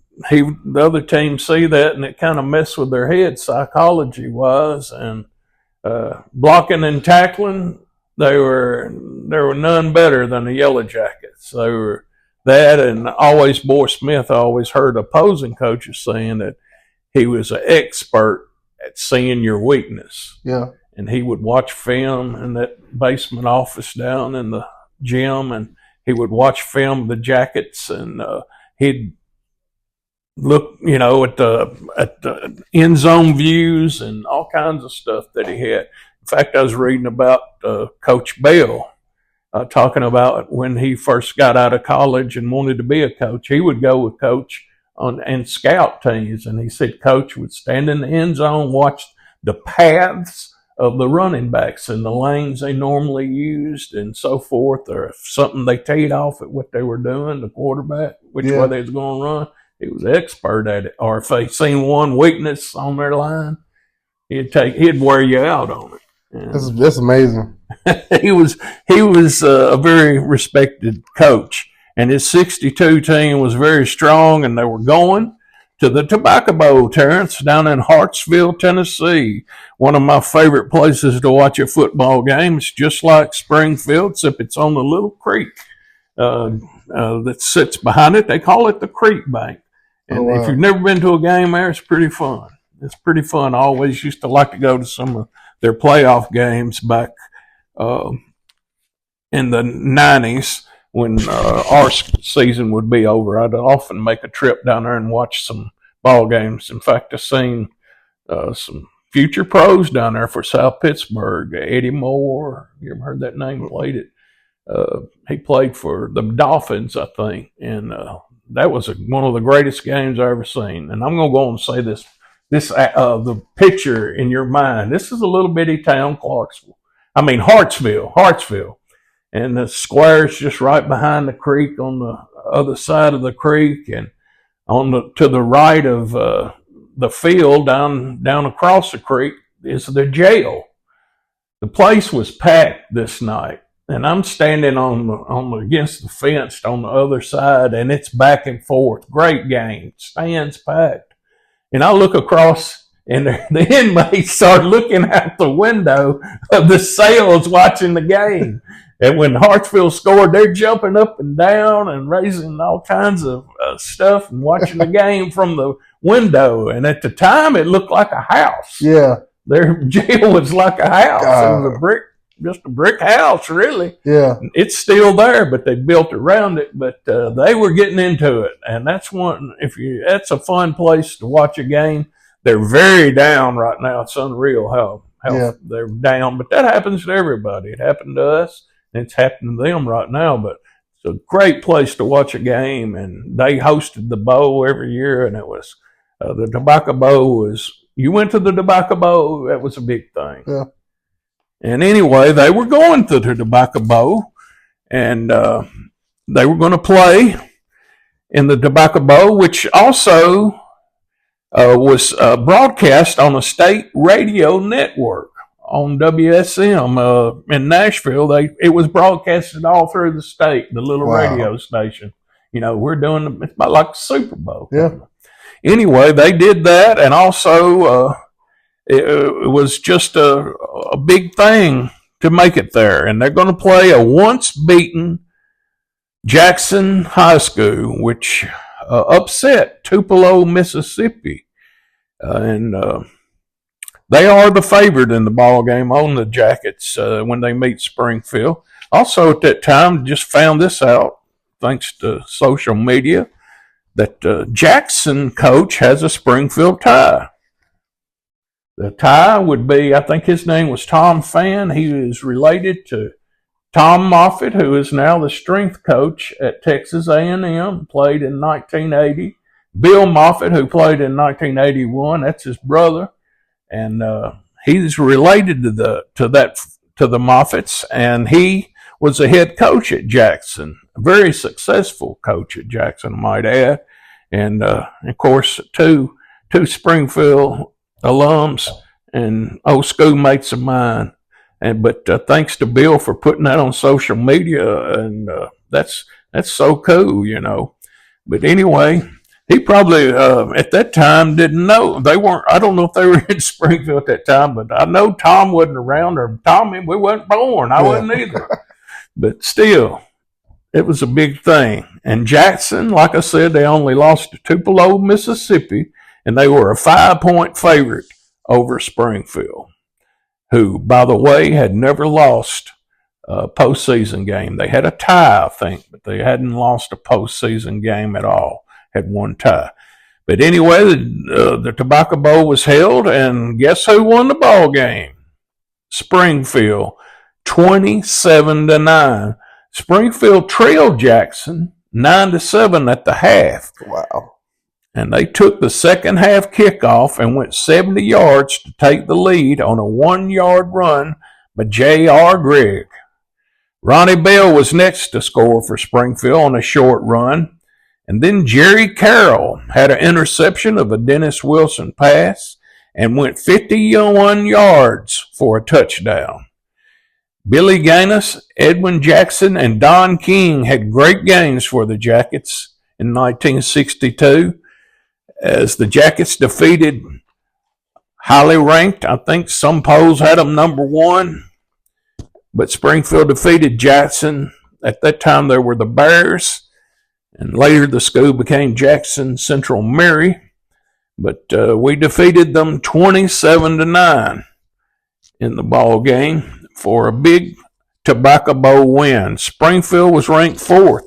other teams see that, and it kind of messed with their heads psychology wise, and blocking and tackling. There were none better than the Yellow Jackets. They were that, and always Boy Smith always heard opposing coaches saying that he was an expert at seeing your weakness. Yeah. And he would watch film in that basement office down in the gym, and he would watch film of the Jackets, and he'd look, at the end zone views and all kinds of stuff that he had. In fact, I was reading about Coach Bell talking about when he first got out of college and wanted to be a coach. He would go with Coach and scout teams, and he said Coach would stand in the end zone, watch the paths of the running backs and the lanes they normally used and so forth, or if something they teed off at what they were doing, the quarterback, which way they was going to run. He was expert at it. Or if they seen one weakness on their line, he'd wear you out on it. That's amazing. He was a very respected coach, and his 62 team was very strong, and they were going to the Tobacco Bowl, Terrence, down in Hartsville, Tennessee. One of my favorite places to watch a football game. It's just like Springfield, except it's on the little creek that sits behind it. They call it the Creek Bank. And if you've never been to a game there, it's pretty fun. It's pretty fun. I always used to like to go to some of their playoff games back in the 90s when our season would be over. I'd often make a trip down there and watch some ball games. In fact, I've seen some future pros down there for South Pittsburgh. Eddie Moore, you ever heard that name? Played it. He played for the Dolphins, I think, and that was one of the greatest games I've ever seen. And I'm going to go on and say this the picture in your mind. This is a little bitty town, Hartsville. And the square's just right behind the creek on the other side of the creek, and to the right of the field down across the creek is the jail. The place was packed this night, and I'm standing against the fence on the other side, and it's back and forth. Great game, stands packed, and I look across. And the inmates start looking out the window of the cells watching the game. And when Hartsville scored, they're jumping up and down and raising all kinds of stuff and watching the game from the window. And at the time, it looked like a house. Yeah. Their jail was like a house. It was just a brick house, really. Yeah. It's still there, but they built around it. But they were getting into it. And that's that's a fun place to watch a game. They're very down right now. It's unreal how they're down, but that happens to everybody. It happened to us, and it's happening to them right now. But it's a great place to watch a game, and they hosted the bowl every year, and it was the Tobacco Bowl. You went to the Tobacco Bowl, that was a big thing. Yeah. And anyway, they were going to the Tobacco Bowl, and they were going to play in the Tobacco Bowl, which also was broadcast on a state radio network on WSM in Nashville. It was broadcasted all through the state, the little radio station. We're doing it's about like the Super Bowl. Yeah. Anyway, they did that, and also it was just a big thing to make it there. And they're going to play a once beaten Jackson High School, which upset Tupelo, Mississippi. And they are the favorite in the ball game on the Jackets when they meet Springfield. Also at that time, just found this out, thanks to social media, that Jackson coach has a Springfield tie. The tie would be, I think his name was Tom Fan. He is related to Tom Moffitt, who is now the strength coach at Texas A&M, played in 1980. Bill Moffitt, who played in 1981, that's his brother, and he's related to the Moffitts, and he was a head coach at Jackson, a very successful coach at Jackson, I might add, and of course two Springfield alums and old schoolmates of mine. But thanks to Bill for putting that on social media, and that's so cool, But anyway, he probably at that time didn't know they weren't. I don't know if they were in Springfield at that time, but I know Tom wasn't around, or Tommy, we wasn't born. I wasn't either. But still, it was a big thing. And Jackson, like I said, they only lost to Tupelo, Mississippi, and they were a 5-point favorite over Springfield, who, by the way, had never lost a postseason game. They had a tie, I think, but they hadn't lost a postseason game at all, had one tie. But anyway, the Tobacco Bowl was held, and guess who won the ball game? Springfield, 27-9. Springfield trailed Jackson 9-7 at the half. Wow. And they took the second half kickoff and went 70 yards to take the lead on a 1-yard run by J.R. Grigg. Ronnie Bell was next to score for Springfield on a short run. And then Jerry Carroll had an interception of a Dennis Wilson pass and went 51 yards for a touchdown. Billy Gaines, Edwin Jackson, and Don King had great games for the Jackets in 1962. As the Jackets defeated highly ranked, I think some polls had them number 1, but Springfield defeated Jackson. At that time, there were the Bears, and later the school became Jackson Central Mary, but we defeated them 27-9 in the ball game for a big Tobacco Bowl win. Springfield was ranked 4th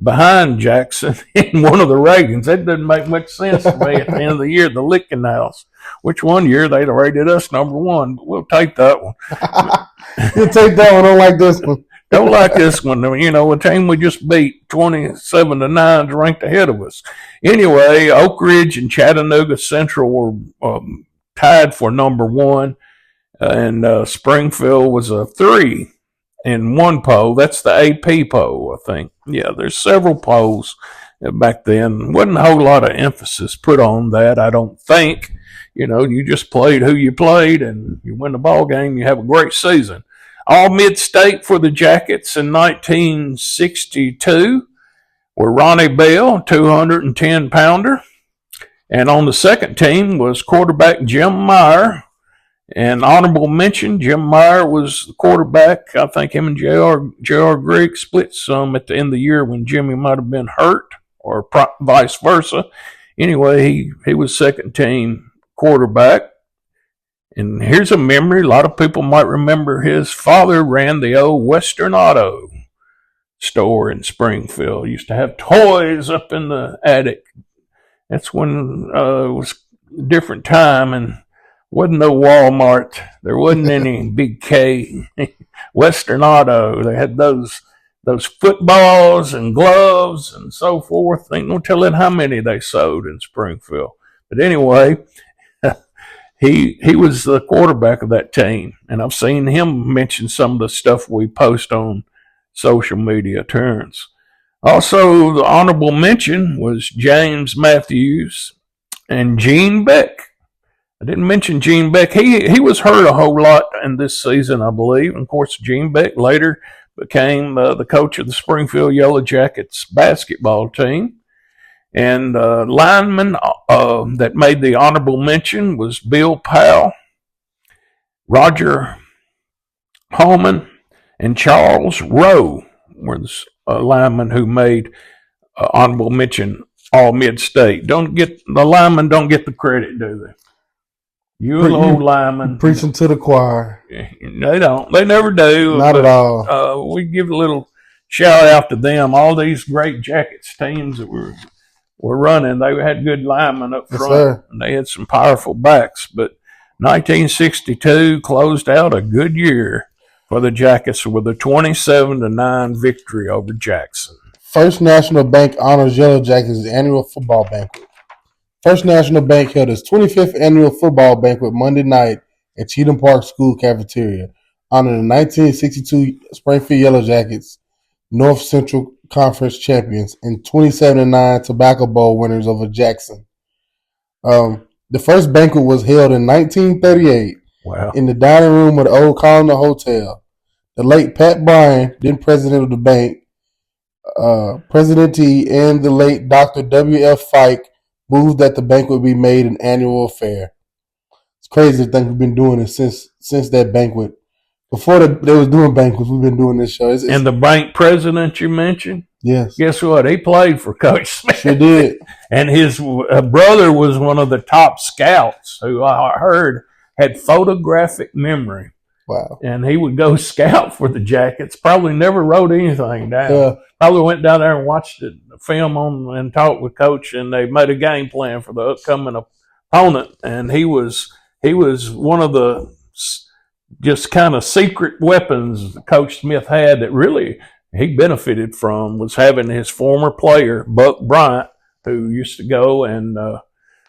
behind Jackson in one of the ratings. That doesn't make much sense to me at the end of the year, the Licking House, which one year they'd rated us number 1, but we'll take that one. You'll take that one. Don't like this one. Don't like this one. A team we just beat 27-9 is ranked ahead of us. Anyway, Oak Ridge and Chattanooga Central were tied for number 1, and Springfield was a 3 in one poll. That's the AP poll, I think. Yeah, there's several polls back then. Wasn't a whole lot of emphasis put on that, I don't think. You just played who you played, and you win the ball game, you have a great season. All mid-state for the Jackets in 1962 were Ronnie Bell, 210-pounder. And on the second team was quarterback Jim Meyer. And honorable mention, Jim Meyer was the quarterback. I think him and J.R. Grigg split some at the end of the year when Jimmy might have been hurt or vice versa. Anyway, he was second team quarterback. And here's a memory. A lot of people might remember his father ran the old Western Auto store in Springfield. Used to have toys up in the attic. That's when it was a different time and wasn't no Walmart. There wasn't any Big K. Western Auto. They had those footballs and gloves and so forth. Ain't no telling how many they sold in Springfield. But anyway, he was the quarterback of that team. And I've seen him mention some of the stuff we post on social media turns. Also, the honorable mention was James Matthews and Gene Beck. I didn't mention Gene Beck. He was hurt a whole lot in this season, I believe. And of course, Gene Beck later became the coach of the Springfield Yellow Jackets basketball team. And lineman that made the honorable mention was Bill Powell, Roger Holman, and Charles Rowe were the linemen who made honorable mention all mid-state. The linemen don't get the credit, do they? You old linemen. Preaching to the choir. They don't. They never do. Not at all. We give a little shout out to them. All these great Jackets teams that were running, they had good linemen up front. Yes, and they had some powerful backs. But 1962 closed out a good year for the Jackets with a 27-9 victory over Jackson. First National Bank honors Yellow Jackets' annual football banquet. First National Bank held its 25th annual football banquet Monday night at Cheatham Park School cafeteria, honoring the 1962 Springfield Yellow Jackets, North Central Conference champions, and 27-9 Tobacco Bowl winners over Jackson. The first banquet was held in 1938 in the dining room of the Old Colony Hotel. The late Pat Bryan, then president of the bank, Presidente, and the late Dr. W.F. Fike moved that the banquet be made an annual affair. It's crazy to think we've been doing it since that banquet. Before they was doing banquets, we've been doing this show. And the bank president you mentioned? Yes. Guess what? He played for Coach Smith. Sure did. And his brother was one of the top scouts who I heard had photographic memory. Wow. And he would go scout for the Jackets. Probably never wrote anything down. Yeah. Probably went down there and watched the film and talked with Coach, and they made a game plan for the upcoming opponent. And he was one of the just kind of secret weapons Coach Smith had that really he benefited from, was having his former player, Buck Bryant, who used to go and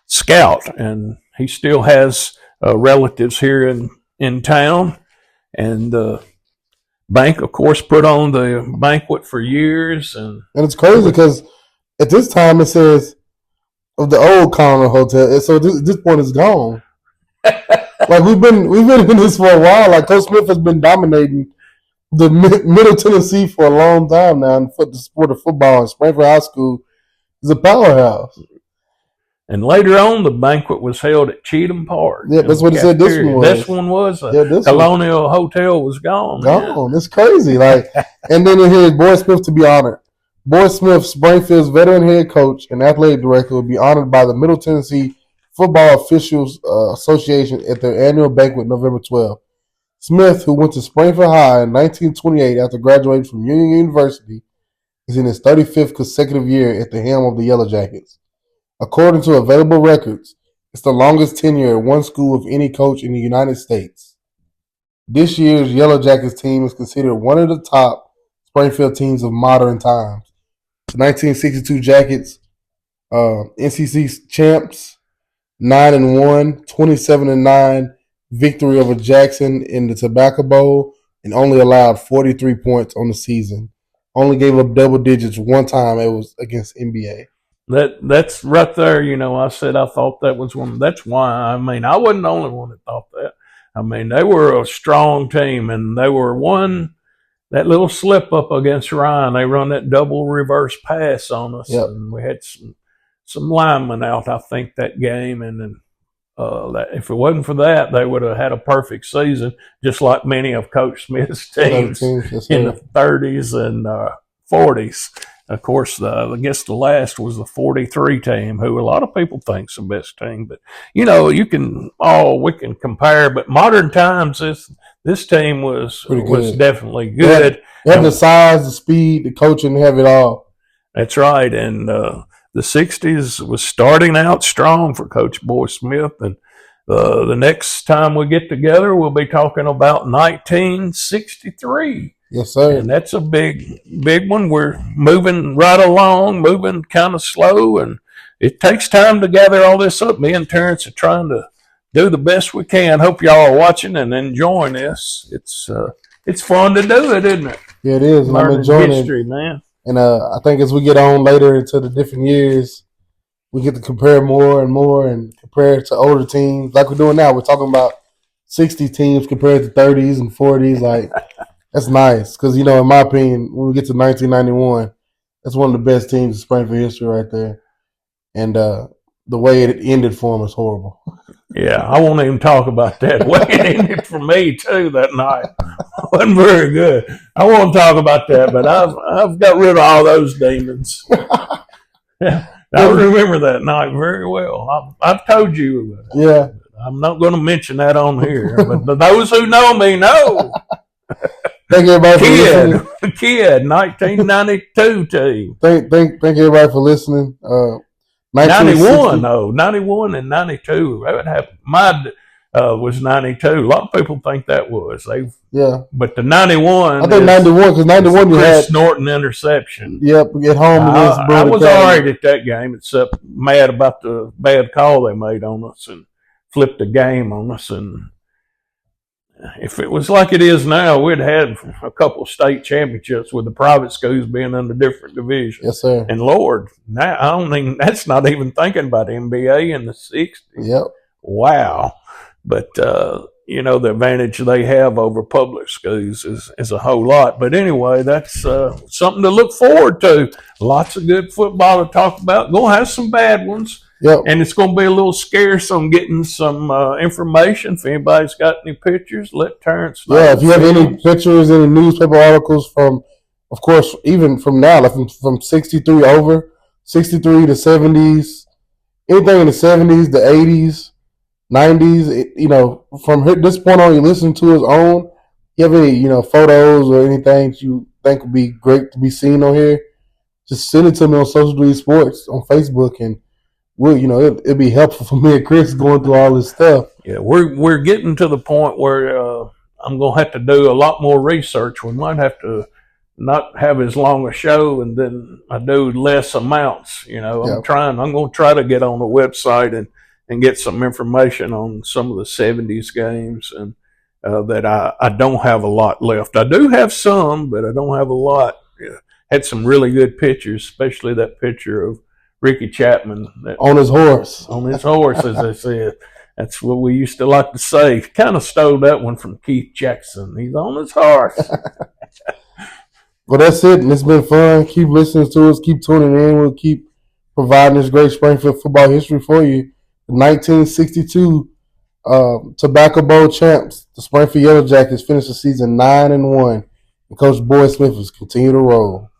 scout. And he still has relatives here in town. And bank, of course, put on the banquet for years. And it's crazy because at this time it says of the Old Colony Hotel. So this point is gone. Like we've been in this for a while. Like Coach Smith has been dominating the Middle Tennessee for a long time now, and for the sport of football. And Springfield High School is a powerhouse. And later on, the banquet was held at Cheatham Park. Yeah, that's what it said. This one was. This one was. The Colonial Hotel was gone. Gone. Yeah. It's crazy. Like, and then here's Boyd Smith to be honored. Boyd Smith, Springfield's veteran head coach and athletic director, will be honored by the Middle Tennessee Football Officials Association at their annual banquet November 12th. Smith, who went to Springfield High in 1928 after graduating from Union University, is in his 35th consecutive year at the helm of the Yellow Jackets. According to available records, it's the longest tenure at one school of any coach in the United States. This year's Yellow Jackets team is considered one of the top Springfield teams of modern times. The 1962 Jackets, NCC champs, 9-1, 27-9 victory over Jackson in the Tobacco Bowl, and only allowed 43 points on the season. Only gave up double digits one time. It was against NBA. That's right there. You know, I said I thought that was one. That's why. I mean, I wasn't the only one that thought that. I mean, they were a strong team, and they were that little slip up against Ryan. They run that double reverse pass on us, Yep. and we had some linemen out, I think, that game, and then that if it wasn't for that, they would have had a perfect season, just like many of Coach Smith's teams Yes, in sir. the 30s and 40s. Of course, I guess the last was the 43 team, who a lot of people think's the best team. But we can compare. But modern times, this team was Pretty good. definitely good. They have the size, the speed, the coaching, they have it all. That's right. And the 60s was starting out strong for Coach Boy Smith. And the next time we get together, we'll be talking about 1963. Yes, sir. And that's a big one. We're moving right along, moving kind of slow, and it takes time to gather all this up. Me and Terrence are trying to do the best we can. Hope y'all are watching and enjoying this. It's fun to do it, isn't it? Yeah, it is. And I'm Learning enjoying history, it. man. And I think as we get on later into the different years, we get to compare more and more and compare to older teams like we're doing now. We're talking about 60 teams compared to 30s and 40s. Like, that's nice because, in my opinion, when we get to 1991, that's one of the best teams in Springfield history right there. And the way it ended for them is horrible. Yeah, I won't even talk about that. The way it ended for me, too, that night wasn't very good. I won't talk about that, but I've got rid of all those demons. Yeah, I remember that night very well. I've told you. Yeah. I'm not going to mention that on here, but those who know me know. Thank everybody for listening. Kid, 1992 team. Thank everybody for listening. 91 and 92. That happened. Mine was 92. A lot of people think that was. But the 91. I think 91 because 91 you had Norton interception. Yep, we get home against I was all right at that game, except mad about the bad call they made on us and flipped the game on us. And if it was like it is now, we'd had a couple of state championships with the private schools being under different divisions. Yes, sir. And Lord, now that's not even thinking about NBA in the 60s. Yep. Wow. But, the advantage they have over public schools is a whole lot. But anyway, that's something to look forward to. Lots of good football to talk about. Going to have some bad ones. Yep. And it's going to be a little scarce on getting some information. If anybody's got any pictures, let Terrence know. Yeah, if you have any pictures, any newspaper articles from, of course, even from now, like from 63 over, 63 to 70s, anything in the 70s, the 80s, 90s, from this point on, you listen to his own. You have any, photos or anything that you think would be great to be seen on here, just send it to me on Social Media Sports on Facebook, and it'd be helpful for me and Chris going through all this stuff. Yeah, we're getting to the point where I'm going to have to do a lot more research. We might have to not have as long a show, and then I do less amounts. I'm going to try to get on the website and get some information on some of the 70s games, and that I don't have a lot left. I do have some, but I don't have a lot. Had some really good pictures, especially that picture of Ricky Chapman on his horse. As I said. That's what we used to like to say. Kind of stole that one from Keith Jackson. He's on his horse. Well, that's it. And it's been fun. Keep listening to us. Keep tuning in. We'll keep providing this great Springfield football history for you. The 1962 Tobacco Bowl champs, the Springfield Yellow Jackets, finished the season 9-1. And Coach Boy Smith has continued to roll.